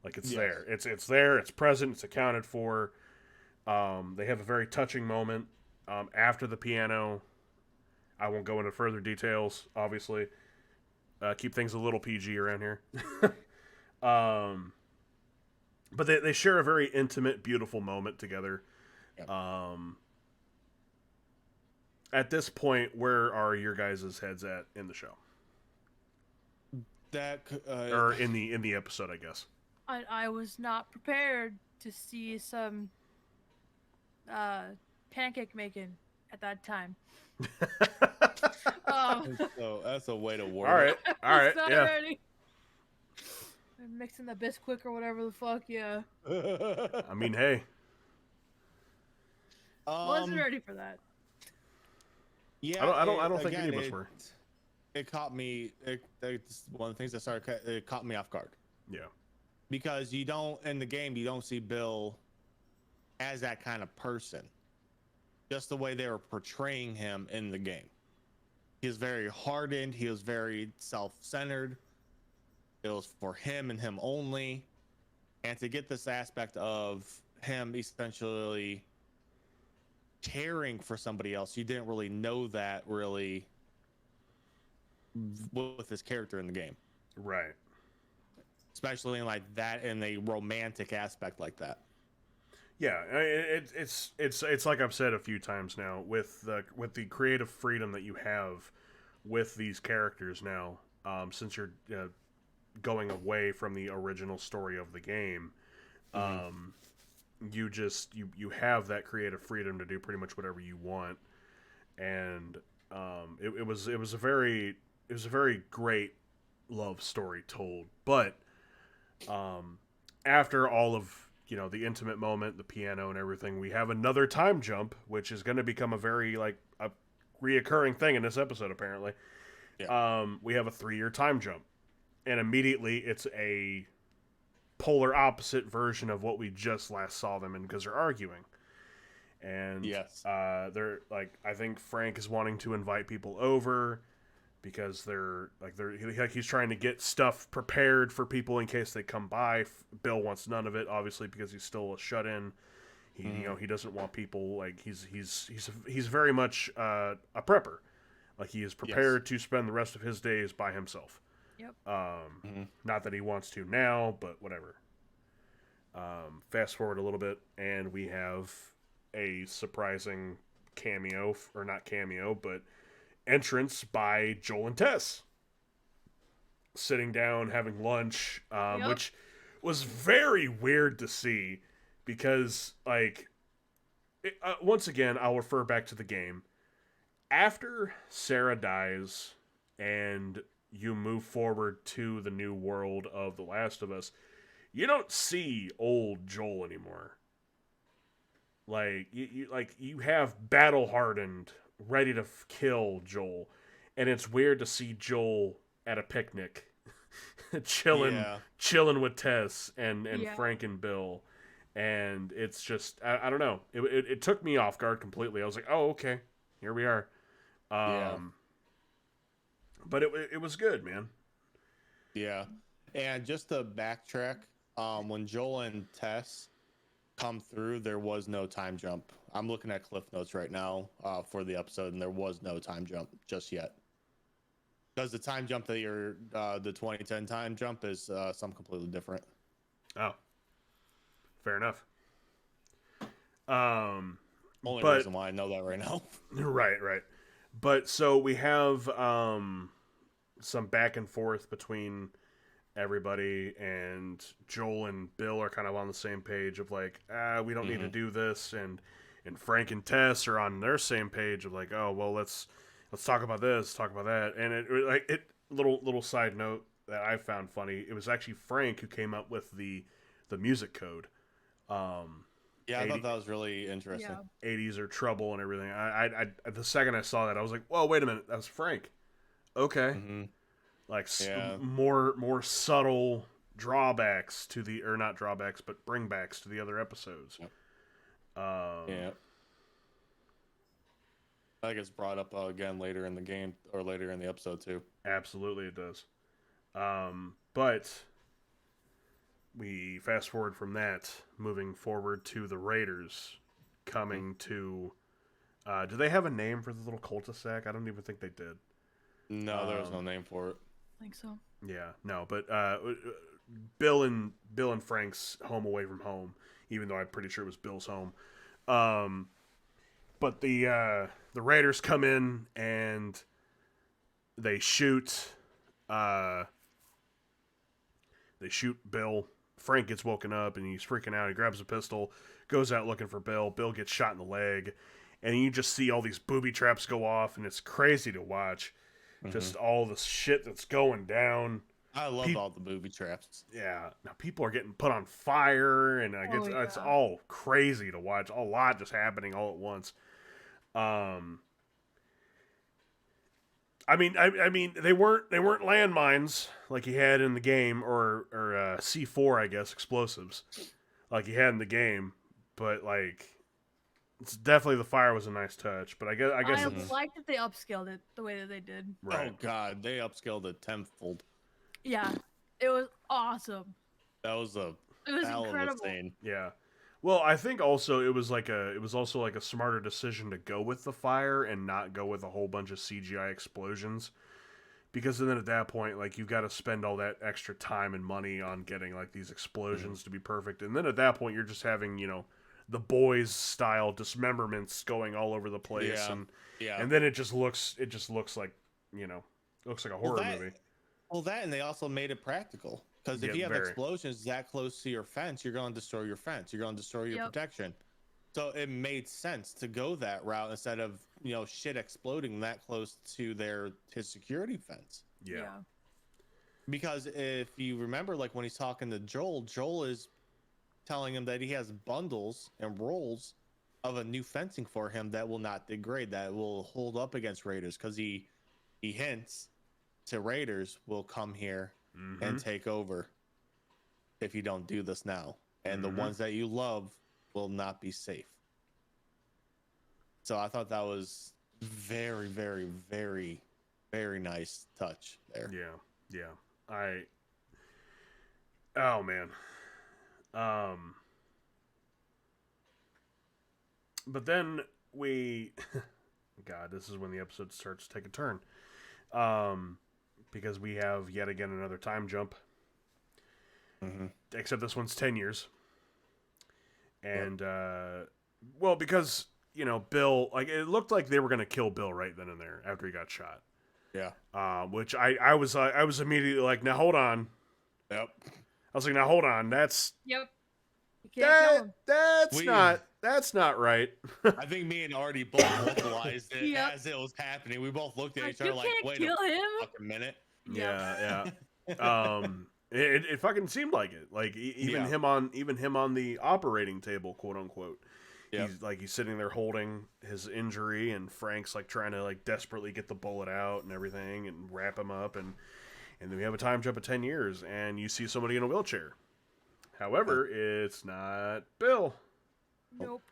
Like it's Yes. there. It's there. It's present. It's accounted for. They have a very touching moment after the piano. I won't go into further details, obviously. Keep things a little PG around here. um, but they share a very intimate, beautiful moment together. Yep. At this point, where are your guys' heads at in the show? That Or in the episode, I guess. I was not prepared to see some pancake making at that time. so that's a way to word All right, it. all right, Not yeah. ready. I'm mixing the Bisquick or whatever the fuck, yeah. I mean, hey, Wasn't ready for that. Yeah, I don't think any of us were. It caught me. It's one of the things that it caught me off guard. Yeah. Because you don't in the game, you don't see Bill as that kind of person. Just the way they were portraying him in the game. He was very hardened. He was very self-centered. It was for him and him only. And to get this aspect of him essentially caring for somebody else, you didn't really know that really with his character in the game. Right. Especially in like that in a romantic aspect like that. Yeah, it's like I've said a few times now with the creative freedom that you have with these characters now, since you're going away from the original story of the game, you just you have that creative freedom to do pretty much whatever you want, and it was a very great love story told, but after all of the intimate moment, the piano and everything, we have another time jump, which is going to become a very a reoccurring thing in this episode apparently. Yeah. We have a 3-year time jump, and immediately it's a polar opposite version of what we just last saw them in, because they're arguing. And yes, they're like, I think Frank is wanting to invite people over because he's trying to get stuff prepared for people in case they come by. Bill wants none of it, obviously, because he's still a shut-in. He doesn't want people, like, he's very much a prepper. Like, he is prepared to spend the rest of his days by himself. Yep. Not that he wants to now, but whatever. Fast forward a little bit, and we have a surprising cameo, or not cameo, but entrance by Joel and Tess, sitting down having lunch, which was very weird to see, because once again I'll refer back to the game. After Sarah dies and you move forward to the new world of The Last of Us, you don't see old Joel anymore. Like you have battle hardened, ready to kill Joel, and it's weird to see Joel at a picnic, chilling with Tess and Frank and Bill, and it's just I don't know. It took me off guard completely. I was like, oh, okay, here we are. But it was good, man. Yeah, and just to backtrack, when Joel and Tess come through, there was no time jump. I'm looking at Cliff Notes right now for the episode, and there was no time jump just yet. Because the time jump that you're, the 2010 time jump is something completely different. Oh, fair enough. Only reason why I know that right now. Right. But so we have some back and forth between everybody, and Joel and Bill are kind of on the same page of like, we don't need to do this, and Frank and Tess are on their same page of like, oh well, let's talk about this, talk about that, and it little side note that I found funny. It was actually Frank who came up with the music code. Yeah, I thought that was really interesting. Yeah. 80s are trouble and everything. I the second I saw that, I was like, whoa, wait a minute, that was Frank. Okay. Like more subtle drawbacks to the, or not drawbacks, but bringbacks to the other episodes. Yep. I think it's brought up again later in the game or later in the episode too. Absolutely, it does. But we fast forward from that, moving forward to the Raiders coming to. Do they have a name for the little cul-de-sac? I don't even think they did. No, there was no name for it. I think so. Yeah, no, but Bill and Frank's home away from home, even though I'm pretty sure it was Bill's home. But the Raiders come in and they shoot Bill. Frank gets woken up and he's freaking out. He grabs a pistol, goes out looking for Bill. Bill gets shot in the leg, and you just see all these booby traps go off, and it's crazy to watch. Just all the shit that's going down. I love all the booby traps. Yeah, now people are getting put on fire, and it's all crazy to watch. A lot just happening all at once. I mean, they weren't landmines like he had in the game, or C4, I guess, explosives, like he had in the game. But like, it's definitely, the fire was a nice touch. But I guess I like that they upscaled it the way that they did. Right. Oh God, they upscaled it tenfold. Yeah, it was awesome. That was a incredible. Scene. Yeah. Well, I think also it was also like a smarter decision to go with the fire and not go with a whole bunch of CGI explosions, because then at that point, like, you've got to spend all that extra time and money on getting like these explosions to be perfect, and then at that point you're just having, the Boys style dismemberments going all over the place, and then it just looks like, looks like a horror movie. Well, that, and they also made it practical, because if you have explosions that close to your fence, you're going to destroy your fence. You're going to destroy your protection. So it made sense to go that route instead of, shit exploding that close to his security fence. Yeah. Because if you remember, like when he's talking to Joel is telling him that he has bundles and rolls of a new fencing for him that will not degrade, that will hold up against Raiders, because he hints to Raiders will come here and take over if you don't do this now, and the ones that you love will not be safe. So I thought that was very, very, very, very nice touch there. Yeah. Oh man. But then God, this is when the episode starts to take a turn. Because we have yet again another time jump. Except this one's 10 years. And, well, because, Bill, like, it looked like they were going to kill Bill right then and there after he got shot. Yeah. Which I was immediately like, now hold on. Yep. I was like, now hold on. That's. Yep. You can't kill him. That's not right. I think me and Artie both vocalized it as it was happening. We both looked at each other like, wait a fucking minute. Yeah. It fucking seemed like it. Like even him on the operating table, quote unquote. Yep. He's sitting there holding his injury, and Frank's like trying to like desperately get the bullet out and everything and wrap him up, and then we have a time jump of 10 years, and you see somebody in a wheelchair. However, it's not Bill. Nope.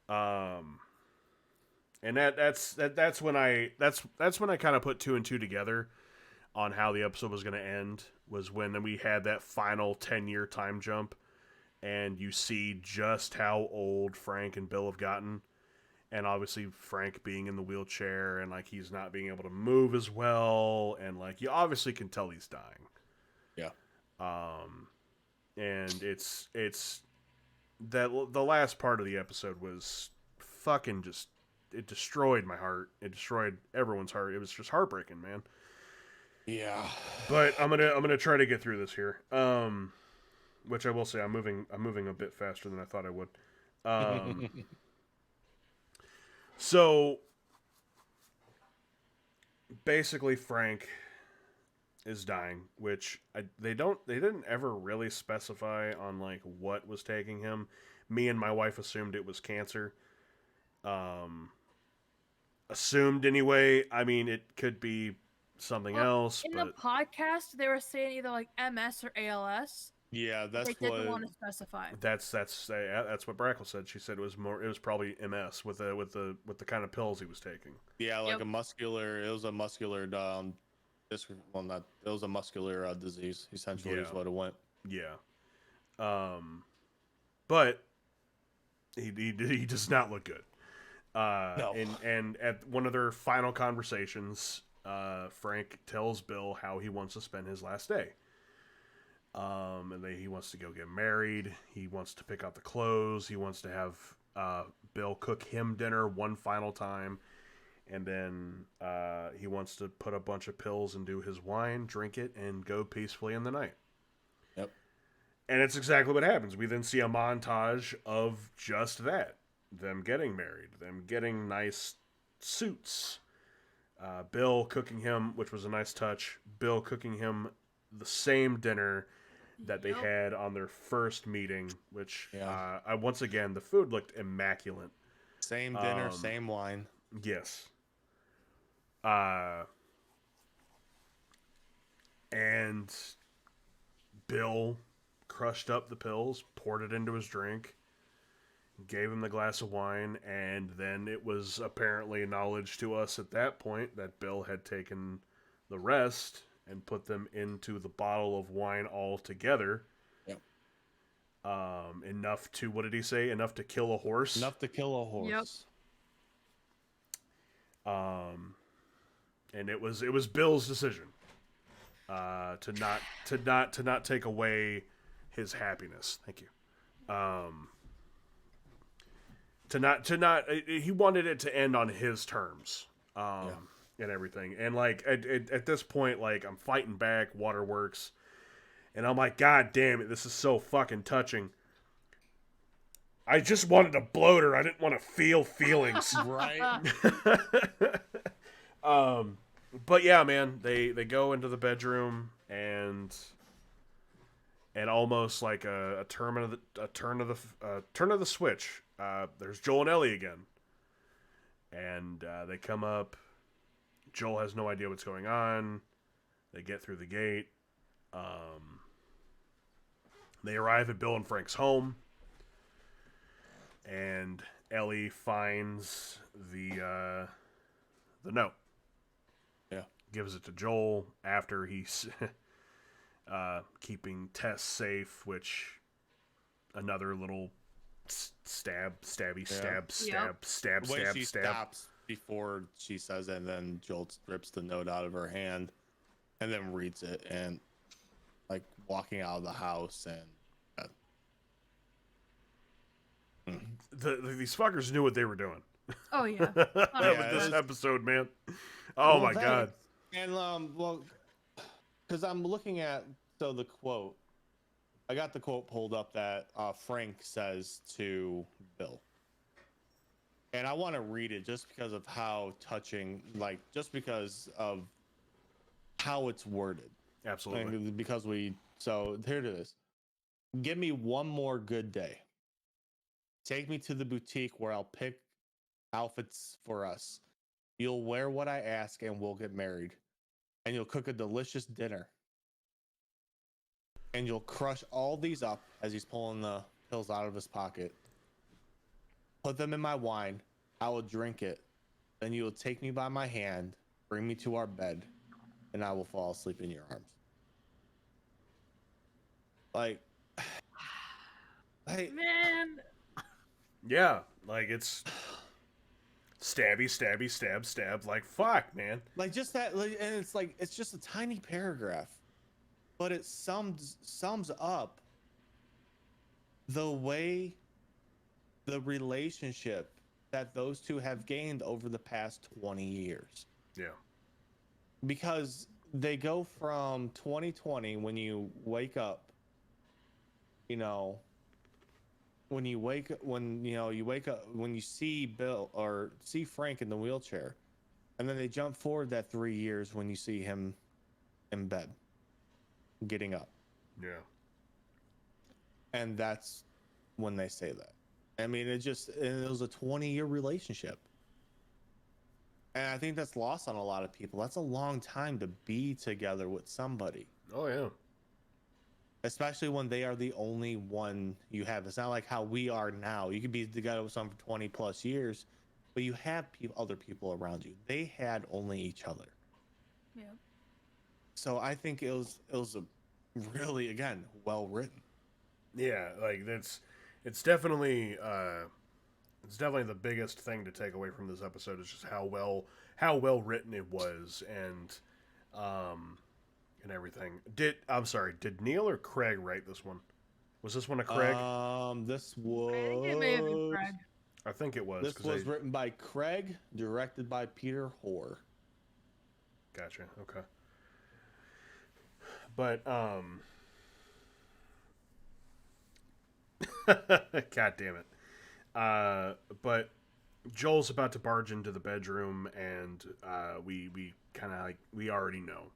And that's when I kind of put two and two together on how the episode was going to end, was when we had that final 10-year time jump, and you see just how old Frank and Bill have gotten, and obviously Frank being in the wheelchair, and like he's not being able to move as well, and like you obviously can tell he's dying. Yeah. And it's that the last part of the episode was fucking just, it destroyed my heart. It destroyed everyone's heart. It was just heartbreaking, man. Yeah. But I'm gonna try to get through this here. Which I will say, I'm moving a bit faster than I thought I would. So basically Frank is dying, which they didn't ever really specify on like what was taking him. Me and my wife assumed it was cancer. Assumed anyway. I mean, it could be something else. In the podcast, they were saying either like MS or ALS. Yeah, that's they didn't want to specify. That's what Brackle said. She said it was probably MS with the kind of pills he was taking. Yeah, like it was a muscular disease essentially is what it went. Yeah. But he does not look good. No. And at one of their final conversations, Frank tells Bill how he wants to spend his last day. And he wants to go get married. He wants to pick out the clothes. He wants to have Bill cook him dinner one final time. And then he wants to put a bunch of pills into his wine, drink it, and go peacefully in the night. Yep. And it's exactly what happens. We then see a montage of just that. Them getting married. Them getting nice suits. Bill cooking him, which was a nice touch, Bill cooking him the same dinner that they had on their first meeting, which, once again, the food looked immaculate. Same dinner, same wine. Yes. And Bill crushed up the pills, poured it into his drink, gave him the glass of wine, and then it was apparently acknowledged to us at that point that Bill had taken the rest and put them into the bottle of wine all together. Yep. Enough to, what did he say? Enough to kill a horse? Enough to kill a horse. Yep. And it was Bill's decision to not take away his happiness. Thank you. He wanted it to end on his terms. And everything. And like at this point, like, I'm fighting back, waterworks, and I'm like, God damn it, this is so fucking touching. I just wanted to bloat her. I didn't want to feel feelings. Right. But yeah, man, they go into the bedroom and almost like a turn of the switch. There's Joel and Ellie again, and they come up. Joel has no idea what's going on. They get through the gate. They arrive at Bill and Frank's home, and Ellie finds the note. Yeah. Gives it to Joel after he's keeping Tess safe, which another little stab. The way she stops before she says it, and then Joel rips the note out of her hand and then reads it, and like walking out of the house, and these fuckers knew what they were doing. Oh yeah. With this episode, man. Oh my god. And well, because I'm looking at the quote. I got the quote pulled up that Frank says to Bill. And I want to read it just because of how touching, like, just because of how it's worded. Absolutely. And because so here it is. Give me one more good day. Take me to the boutique where I'll pick outfits for us. You'll wear what I ask and we'll get married. And you'll cook a delicious dinner. And you'll crush all these up as he's pulling the pills out of his pocket. Put them in my wine. I will drink it. Then you will take me by my hand, bring me to our bed, and I will fall asleep in your arms. Like, Man. Yeah, like it's stabby, stabby, stab, stab. Like, fuck, man. like just that, and it's like it's just a tiny paragraph, but it sums up the way the relationship that those two have gained over the past 20 years. Yeah. Because they go from 2020, when you wake up, when you wake up, when you see Bill or see Frank in the wheelchair, and then they jump forward that 3 years when you see him in bed, getting up. Yeah. And that's when they say that. I mean, it was a 20-year relationship. And I think that's lost on a lot of people. That's a long time to be together with somebody. Oh, yeah. Especially when they are the only one you have. It's not like how we are now. You could be together with someone for 20 plus years, but you have other people around you. They had only each other. Yeah. So I think it was a really, again, well written. Yeah, like it's definitely the biggest thing to take away from this episode is just how well written it was um and everything. Did Neil or Craig write this one? Was this one a Craig? This I think it may have been was Craig. I think it was. this 'Cause was written by Craig, directed by Peter Hoare. Gotcha. Okay. But God damn it. But Joel's about to barge into the bedroom, and we kind of like we already know.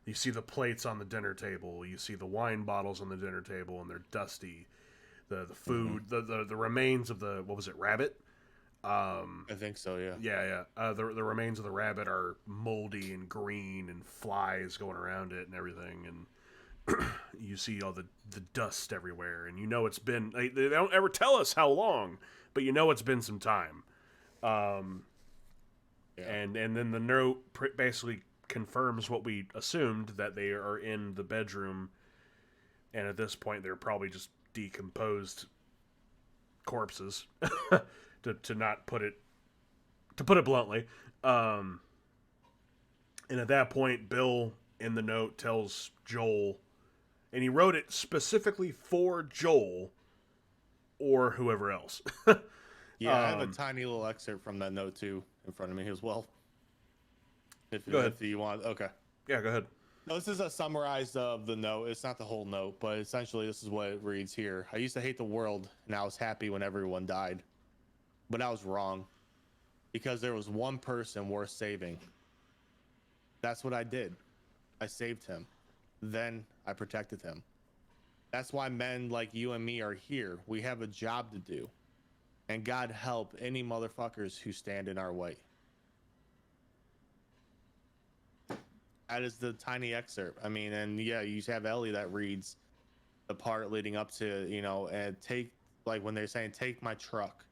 You see the plates on the dinner table. You see the wine bottles on the dinner table, and they're dusty. The food, the remains of the, what was it, rabbit? I think so. Yeah. Yeah. The remains of the rabbit are moldy and green, and flies going around it and everything, and you see all the dust everywhere, and you know it's been. They don't ever tell us how long, but you know it's been some time. Yeah. And then the note basically confirms what we assumed, that they are in the bedroom, and at this point they're probably just decomposed corpses, to not put it bluntly. And at that point, Bill in the note tells Joel, and he wrote it specifically for Joel or whoever else. Yeah, I have a tiny little excerpt from that note too in front of me as well. If you want, okay. Yeah, go ahead. No, this is a summarized of the note. It's not the whole note, but essentially this is what it reads here. I used to hate the world, and I was happy when everyone died. But I was wrong, because there was one person worth saving. That's what I did. I saved him. Then I protected him. That's why men like you and me are here. We have a job to do. And God help any motherfuckers who stand in our way. That is the tiny excerpt. I mean, and yeah, you have Ellie that reads the part leading up to, and take, like when they're saying, take my truck.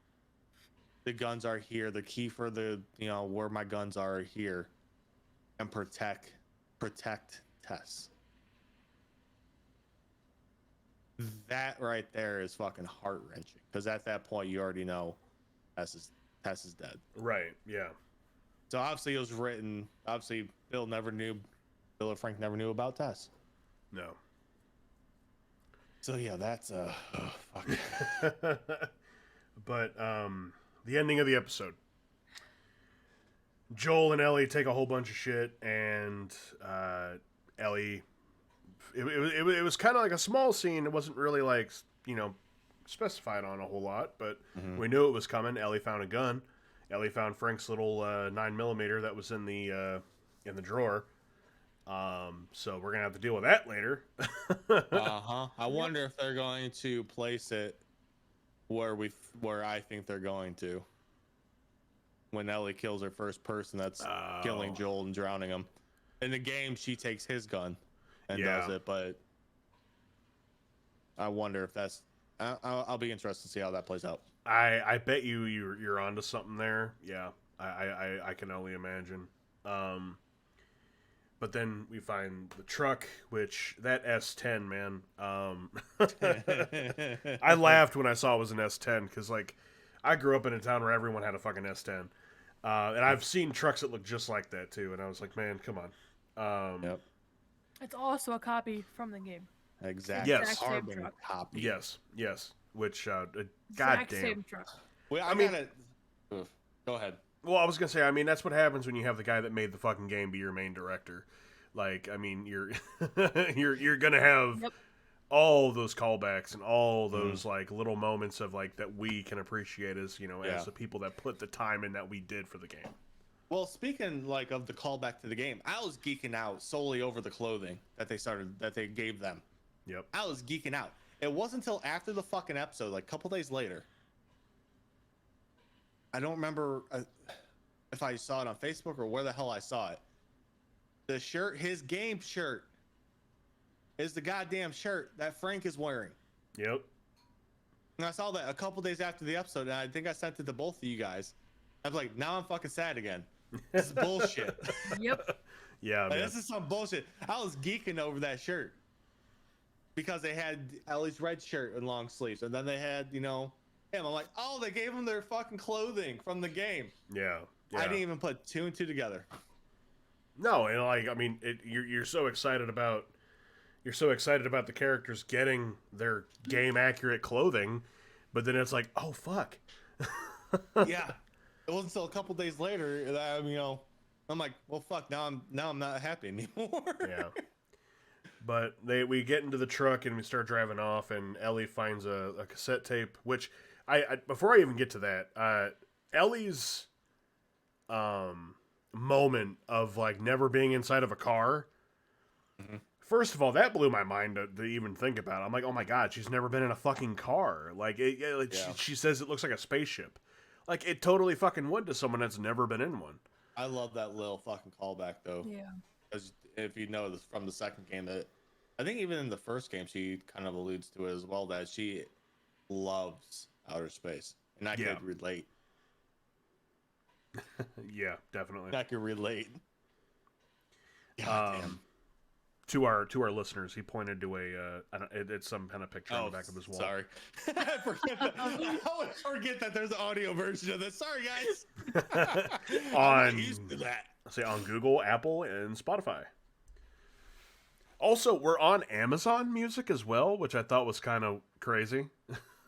The guns are here. The key for the, where my guns are here. And protect Tess. That right there is fucking heart-wrenching, because at that point you already know Tess is dead. Right, yeah. So obviously it was written, Bill or Frank never knew about Tess. No. So yeah, that's fuck. But the ending of the episode, Joel and Ellie take a whole bunch of shit, and Ellie, it was kind of like a small scene. It wasn't really like, specified on a whole lot, but we knew it was coming. Ellie found a gun. Ellie found Frank's little 9mm that was in the drawer. So we're gonna have to deal with that later. I wonder if they're going to place it where I think they're going to. When Ellie kills her first person that's killing Joel and drowning him. In the game, she takes his gun and does it, but I wonder if that's. I'll be interested to see how that plays out. I bet you're onto something there. Yeah, I can only imagine. But then we find the truck, which that S10, man. I laughed when I saw it was an S10 because, like, I grew up in a town where everyone had a fucking S10, and I've seen trucks that look just like that too. And I was like, man, come on. Yep. It's also a copy from the game. Exactly. Yes. Carbon copy. Yes. Which, Exact goddamn. same truck. Well, go ahead. Well, I was gonna say, I mean, that's what happens when you have the guy that made the fucking game be your main director. Like, I mean, you're you're gonna have all those callbacks and all those like little moments of like that we can appreciate as as the people that put the time in that we did for the game. Well, speaking like of the callback to the game, I was geeking out solely over the clothing that they gave them. Yep. I was geeking out. It wasn't until after the fucking episode, like a couple days later. I don't remember if I saw it on Facebook or where the hell I saw it. The shirt, his game shirt, is the goddamn shirt that Frank is wearing. Yep. And I saw that a couple days after the episode, and I think I sent it to both of you guys. I was like, now I'm fucking sad again. This is bullshit. Yep. Yeah, Like, man. this is some bullshit. I was geeking over that shirt because they had Ellie's red shirt and long sleeves, and then they had, you know, him. I'm like, oh, they gave them their fucking clothing from the game. Yeah. I didn't even put two and two together. No, and like I mean, you're so excited about the characters getting their game accurate clothing, but then it's like, oh fuck. Yeah, it wasn't until a couple days later that I'm like, well, fuck. Now I'm not happy anymore. Yeah. But we get into the truck and we start driving off, and Ellie finds a cassette tape. Which I before I even get to that, Ellie's moment of like never being inside of a car. Mm-hmm. First of all, that blew my mind to even think about. I'm like, oh my god, she's never been in a fucking car. Like, she says it looks like a spaceship. Like, it totally fucking would to someone that's never been in one. I love that little fucking callback though. Yeah. Because if you know this from the second game, that I think even in the first game she kind of alludes to it as well, that she loves outer space, and I could relate. Yeah, definitely. I could relate. God damn. To our listeners, he pointed to it's some kind of picture on the back of his wall. Sorry. I always forget that there's an audio version of this. Sorry, guys. I'm not used to that. Say on Google, Apple, and Spotify. Also, we're on Amazon Music as well, which I thought was kind of crazy.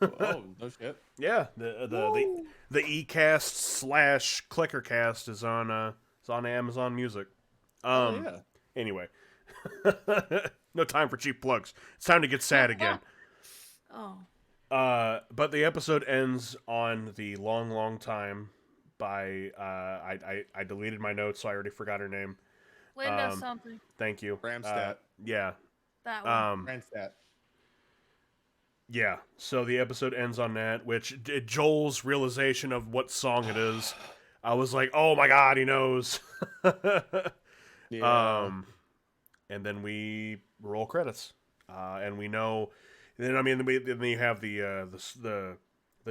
Oh, no shit. Yeah, the eCast / ClickerCast is on Amazon Music. Yeah. Anyway. No time for cheap plugs. It's time to get sad again. Oh. But the episode ends on the long time by I deleted my notes, so I already forgot her name. Linda something. Thank you. Ramstat. Yeah. That one. Ramstat. Yeah. So the episode ends on that, which Joel's realization of what song it is. I was like, oh my god, he knows. Yeah. And then we roll credits, and we know. Then then you have the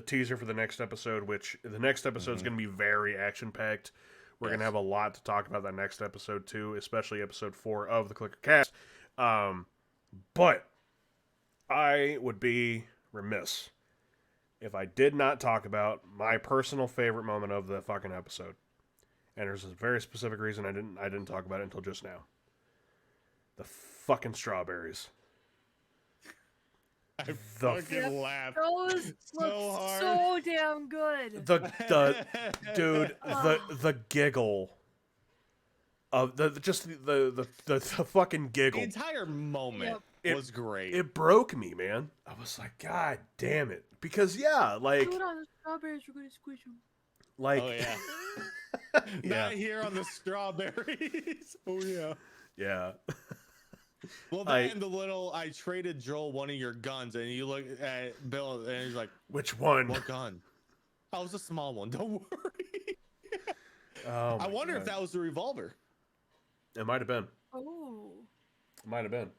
teaser for the next episode, which the next episode is going to be very action packed. We're going to have a lot to talk about that next episode too, especially episode 4 of the Clicker Cast. But I would be remiss if I did not talk about my personal favorite moment of the fucking episode, and there's a very specific reason I didn't talk about it until just now. The fucking strawberries. I fucking laughed Those so hard. So damn good. The giggle of the fucking giggle. The entire moment was great. It broke me, man. I was like, god damn it, because like Put on the strawberries, we're gonna squish them. Like, oh yeah, Not here on the strawberries. Oh yeah, yeah. Well, that and the little, I traded Joel one of your guns, and you look at Bill, and he's like, which one? What gun? Oh, it was a small one. Don't worry. Oh, I wonder if that was the revolver. It might have been. Oh. It might have been.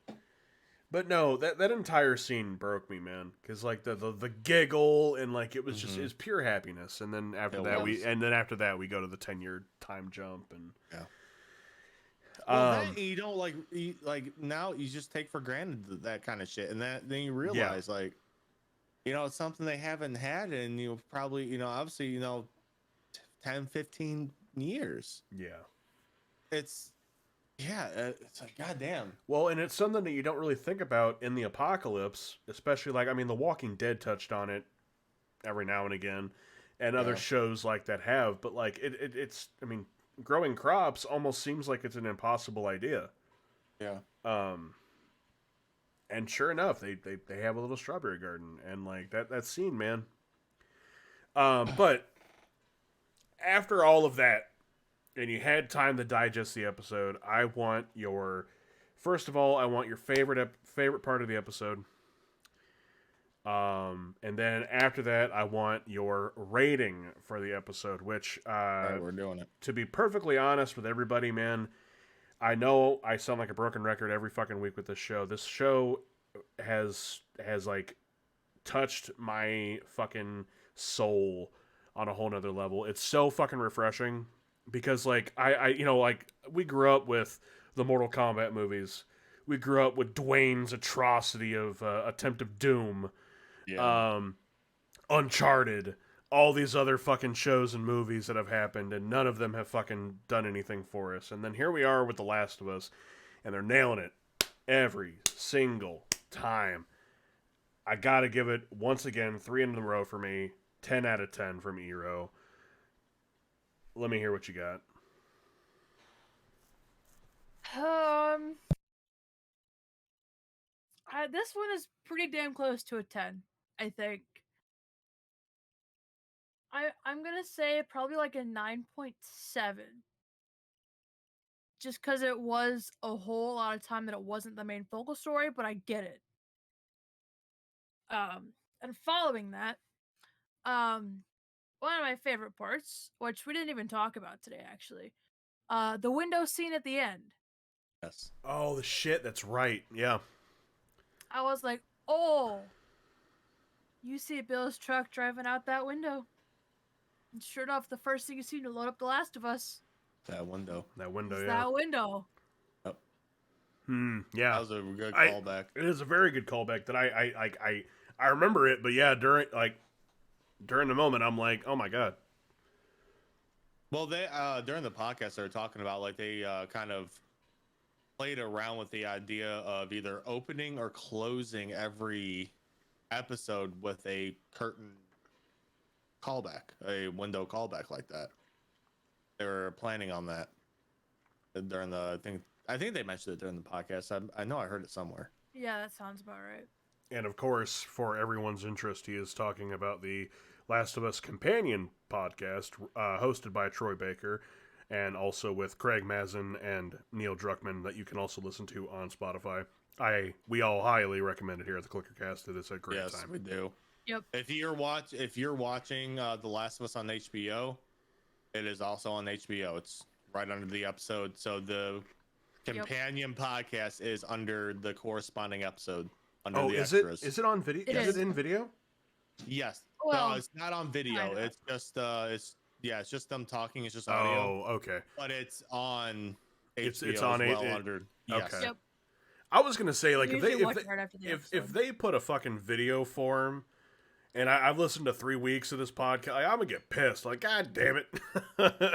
But no, that entire scene broke me, man. Because like the giggle and like it was just it's pure happiness. And then after that we go to the 10-year time jump and Well, you don't like now you just take for granted that kind of shit, and then you realize like, it's something they haven't had in probably obviously 10, 15 years. Yeah. It's like goddamn. Well, and it's something that you don't really think about in the apocalypse, especially like The Walking Dead touched on it every now and again, and other shows like that have, but like it's growing crops almost seems like it's an impossible idea. Yeah. And sure enough, they have a little strawberry garden, and like that scene, man. But after all of that, and you had time to digest the episode, I want your favorite part of the episode. And then after that, I want your rating for the episode, which, right, we're doing it. To be perfectly honest with everybody, man, I know I sound like a broken record every fucking week with this show. This show has like touched my fucking soul on a whole nother level. It's so fucking refreshing because like I we grew up with the Mortal Kombat movies. We grew up with Dwayne's atrocity of Attempt of Doom, Yeah. Uncharted, all these other fucking shows and movies that have happened, and none of them have fucking done anything for us. And then here we are with The Last of Us, and they're nailing it every single time. I gotta give it, once again, 3 in a row for me. 10 out of 10 from Eroe. Let me hear what you got. This one is pretty damn close to a 10, I think. I'm gonna say probably like a 9.7. Just because it was a whole lot of time that it wasn't the main focal story, but I get it. And following that, one of my favorite parts, which we didn't even talk about today, actually, the window scene at the end. Yes. Oh, the shit, that's right. Yeah. I was like, oh, you see Bill's truck driving out that window. And sure enough, the first thing you see to load up The Last of Us That window. That window, is yeah. that window. Yep. Yeah. That was a good callback. It is a very good callback that I remember it, but yeah, during the moment, I'm like, oh my god. Well, they during the podcast they were talking about like they kind of played around with the idea of either opening or closing every episode with a curtain callback, a window callback like that. They were planning on that during the I think they mentioned it during the podcast. I know I heard it somewhere. Yeah, that sounds about right. And of course, for everyone's interest, he is talking about the Last of Us Companion podcast, hosted by Troy Baker, and also with Craig Mazin and Neil Druckmann, that you can also listen to on Spotify. We all highly recommend it here at the Clickercast. It is a great time. Yes, we do. Yep. If you're watching The Last of Us on HBO, it is also on HBO. It's right under the episode. So the companion podcast is under the corresponding episode under the extras. Is it on video? Is it in video? Yes. Well, no, it's not on video. kinda. It's just it's just them talking. It's just audio. Oh, okay. But it's on HBO It's on as well under. Yes. Okay. Yep. I was gonna say, like, We if usually watch it right after the if episode. they put a fucking video form, and I've listened to 3 weeks of this podcast, I'm gonna get pissed. Like, god damn it.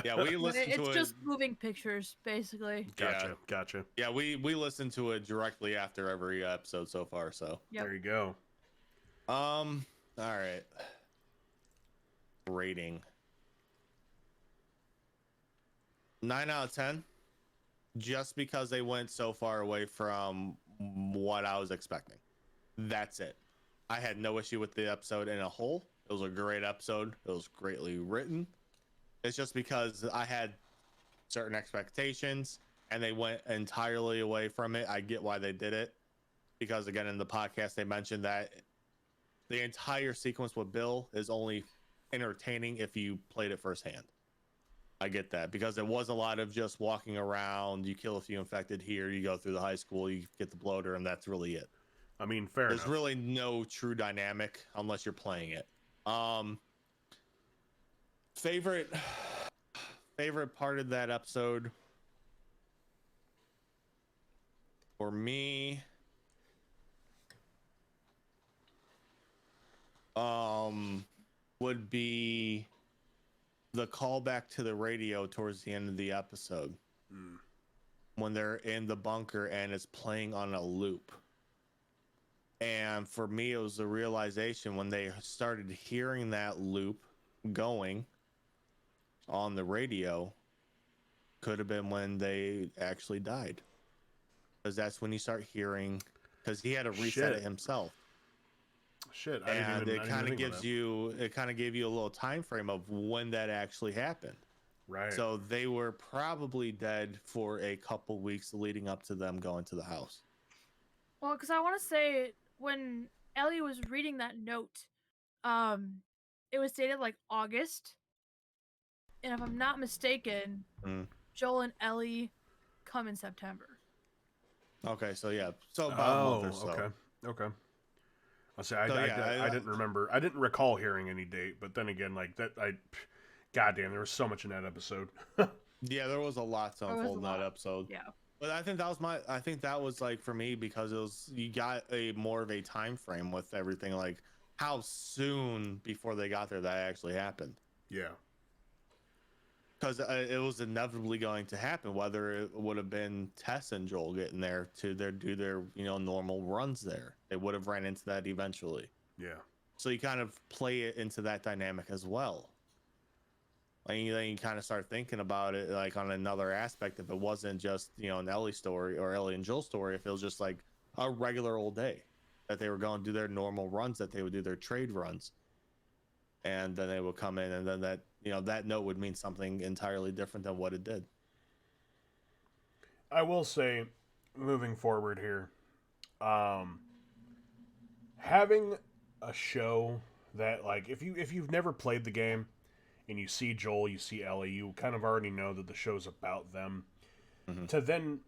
Yeah, we listened to It's it. just moving pictures, basically. Gotcha. Yeah, we listened to it directly after every episode so far. So Yep. There you go. all right. Rating 9 out of 10. Just because they went so far away from what I was expecting. That's it. I had no issue with the episode in a whole. It was a great episode. It was greatly written. It's just because I had certain expectations and they went entirely away from it. I get why they did it. Because again, in the podcast, they mentioned that the entire sequence with Bill is only entertaining if you played it firsthand. I get that because it was a lot of just walking around. You kill a few infected here. You go through the high school. You get the bloater, and that's really it. I mean, fair There's enough. really no true dynamic unless you're playing it. Favorite part of that episode for me, would be the callback to the radio towards the end of the episode when they're in the bunker and it's playing on a loop. And for me, it was the realization when they started hearing that loop going on the radio, could have been when they actually died. Because that's when you start hearing, because he had to reset it himself. Shit, And it kind of gives you, it kind of gave you a little time frame of when that actually happened. Right. So they were probably dead for a couple weeks leading up to them going to the house. Well, because I want to say when Ellie was reading that note, it was dated like August, and if I'm not mistaken, Joel and Ellie come in September. Okay, so yeah, so about a month or so. Okay. I say I didn't remember. I didn't recall hearing any date, but then again, like that, goddamn, there was so much in that episode. Yeah, there was a lot to unfold in that episode. Yeah. But I think that was I think that was like for me because it was you got a more of a time frame with everything, like how soon before they got there that actually happened. Yeah. Because it was inevitably going to happen, whether it would have been Tess and Joel getting there to do their normal runs there. They would have ran into that eventually. Yeah. So you kind of play it into that dynamic as well. And then you kind of start thinking about it like on another aspect. If it wasn't just an Ellie story or Ellie and Joel story, if it was just like a regular old day that they were going to do their normal runs, that they would do their trade runs, and then they would come in, and then that that note would mean something entirely different than what it did. I will say, moving forward here, having a show that, like, if you've never played the game and you see Joel, you see Ellie, you kind of already know that the show's about them. Mm-hmm. To then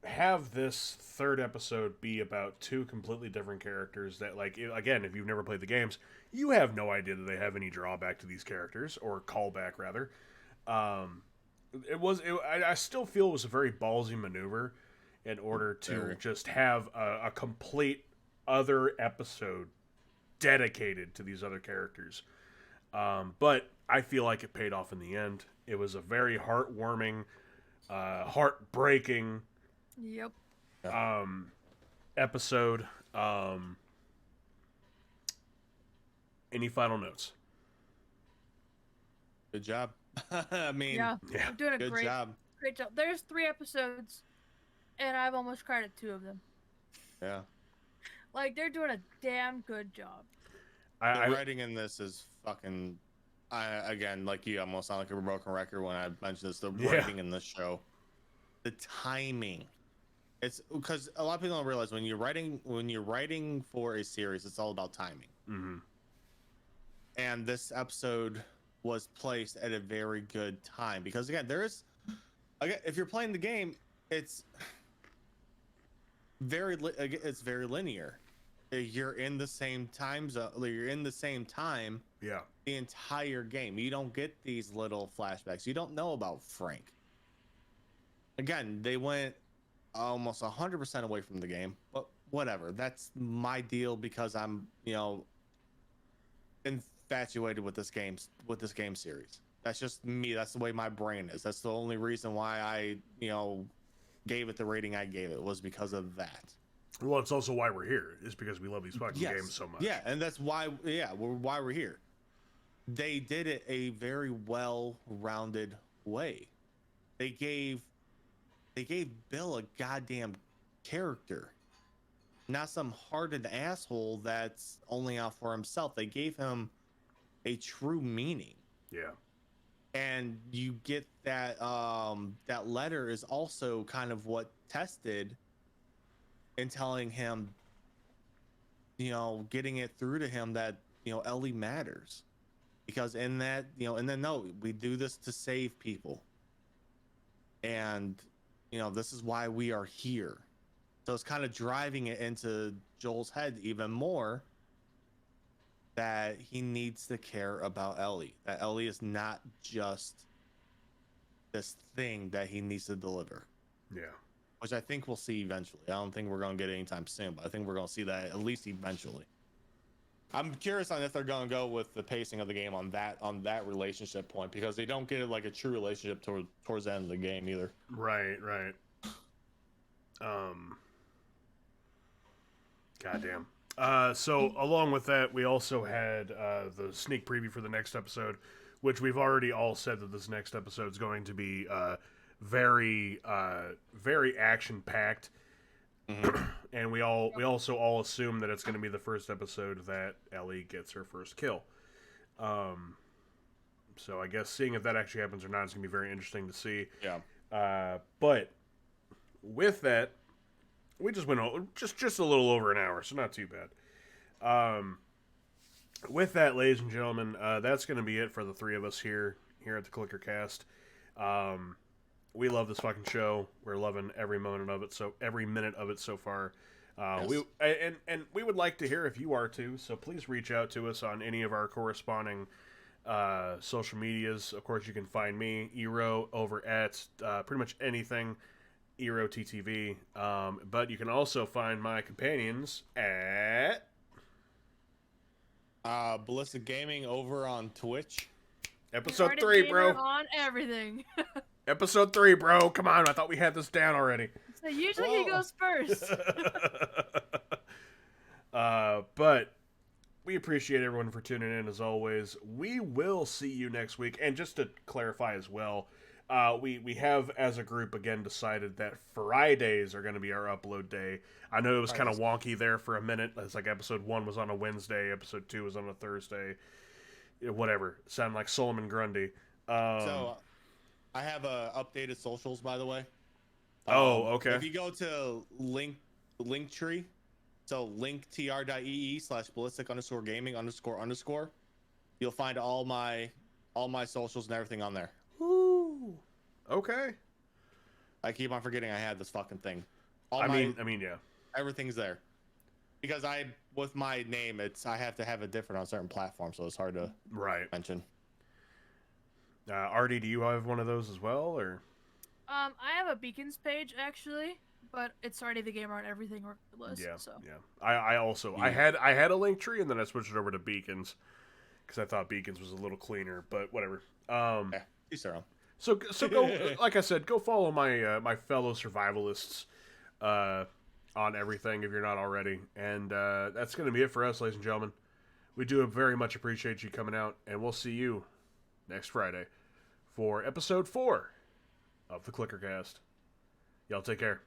have this third episode be about two completely different characters that, like, again, if you've never played the games, you have no idea that they have any drawback to these characters, or callback rather. I still feel it was a very ballsy maneuver in order to just have a complete other episode dedicated to these other characters. But I feel like it paid off in the end. It was a very heartwarming, heartbreaking Yep. episode. Any final notes? Good job. I mean, Yeah. Yeah. I'm doing a good great job. job. There's 3 episodes, and I've almost cried at 2 of them. Yeah. Like, they're doing a damn good job. The writing in this is fucking. Again, like you, almost sound like a broken record when I mentioned this. The writing in this show, the timing. It's because a lot of people don't realize when you're writing for a series, it's all about timing. Mm-hmm. And this episode was placed at a very good time because again, if you're playing the game, it's very linear. You're in the same time zone. You're in the same time. Yeah. The entire game. You don't get these little flashbacks. You don't know about Frank. Again, they went almost 100% away from the game, but whatever. That's my deal because I'm, infatuated with this game series. That's just me. That's the way my brain is. That's the only reason why I, gave it the rating I gave it, was because of that. Well, it's also why we're here, is because we love these fucking games so much. Yeah, and that's why we're here. They did it a very well-rounded way. They gave Bill a goddamn character. Not some hardened asshole that's only out for himself. They gave him a true meaning. Yeah. And you get that that letter is also kind of what tested in telling him, getting it through to him that, Ellie matters. Because in that, in the note, we do this to save people. And, this is why we are here. So it's kind of driving it into Joel's head even more that he needs to care about Ellie. That Ellie is not just this thing that he needs to deliver. Yeah. Which I think we'll see eventually. I don't think we're going to get it anytime soon, but I think we're going to see that at least eventually. I'm curious on if they're going to go with the pacing of the game on that relationship point, because they don't get it like a true relationship towards the end of the game either. Right. Goddamn. So along with that, we also had the sneak preview for the next episode, which we've already all said that this next episode is going to be very action packed. Mm-hmm. And we also all assume that it's going to be the first episode that Ellie gets her first kill. So I guess seeing if that actually happens or not is going to be very interesting to see. Yeah. But with that, we just went just a little over an hour, so not too bad. With that, ladies and gentlemen, that's going to be it for the 3 of us here at the Clicker Cast. We love this fucking show. We're loving every minute of it so far. Yes. We would like to hear if you are too. So please reach out to us on any of our corresponding social medias. Of course, you can find me, Eroe, over at pretty much anything EROETTV. But you can also find my companions at Ballistic Gaming over on Twitch. episode 3, bro. On everything. Episode 3, bro. Come on, I thought we had this down already. So usually he goes first. But we appreciate everyone for tuning in as always. We will see you next week. And just to clarify as well, we have as a group again decided that Fridays are going to be our upload day. I know it was kind of wonky there for a minute. It's like episode 1 was on a Wednesday, episode 2 was on a Thursday. Whatever. Sound like Solomon Grundy. So I have updated socials, by the way. Okay. If you go to Linktree, so linktr.ee/ballistic_gaming__, you'll find all my socials and everything on there. Woo. Okay. I keep on forgetting I had this fucking thing. I mean, yeah. Everything's there. Because with my name, I have to have it different on certain platforms, so it's hard to mention. Artie, do you have one of those as well, or? I have a Beacons page actually, but it's ArtyTheGamer on everything regardless. Yeah, so. yeah. I also I had a link tree and then I switched it over to Beacons because I thought Beacons was a little cleaner, but whatever. So go like I said, go follow my my fellow survivalists on everything if you're not already, and that's gonna be it for us, ladies and gentlemen. We do very much appreciate you coming out, and we'll see you next Friday for episode 4 of the Clickercast. Y'all take care.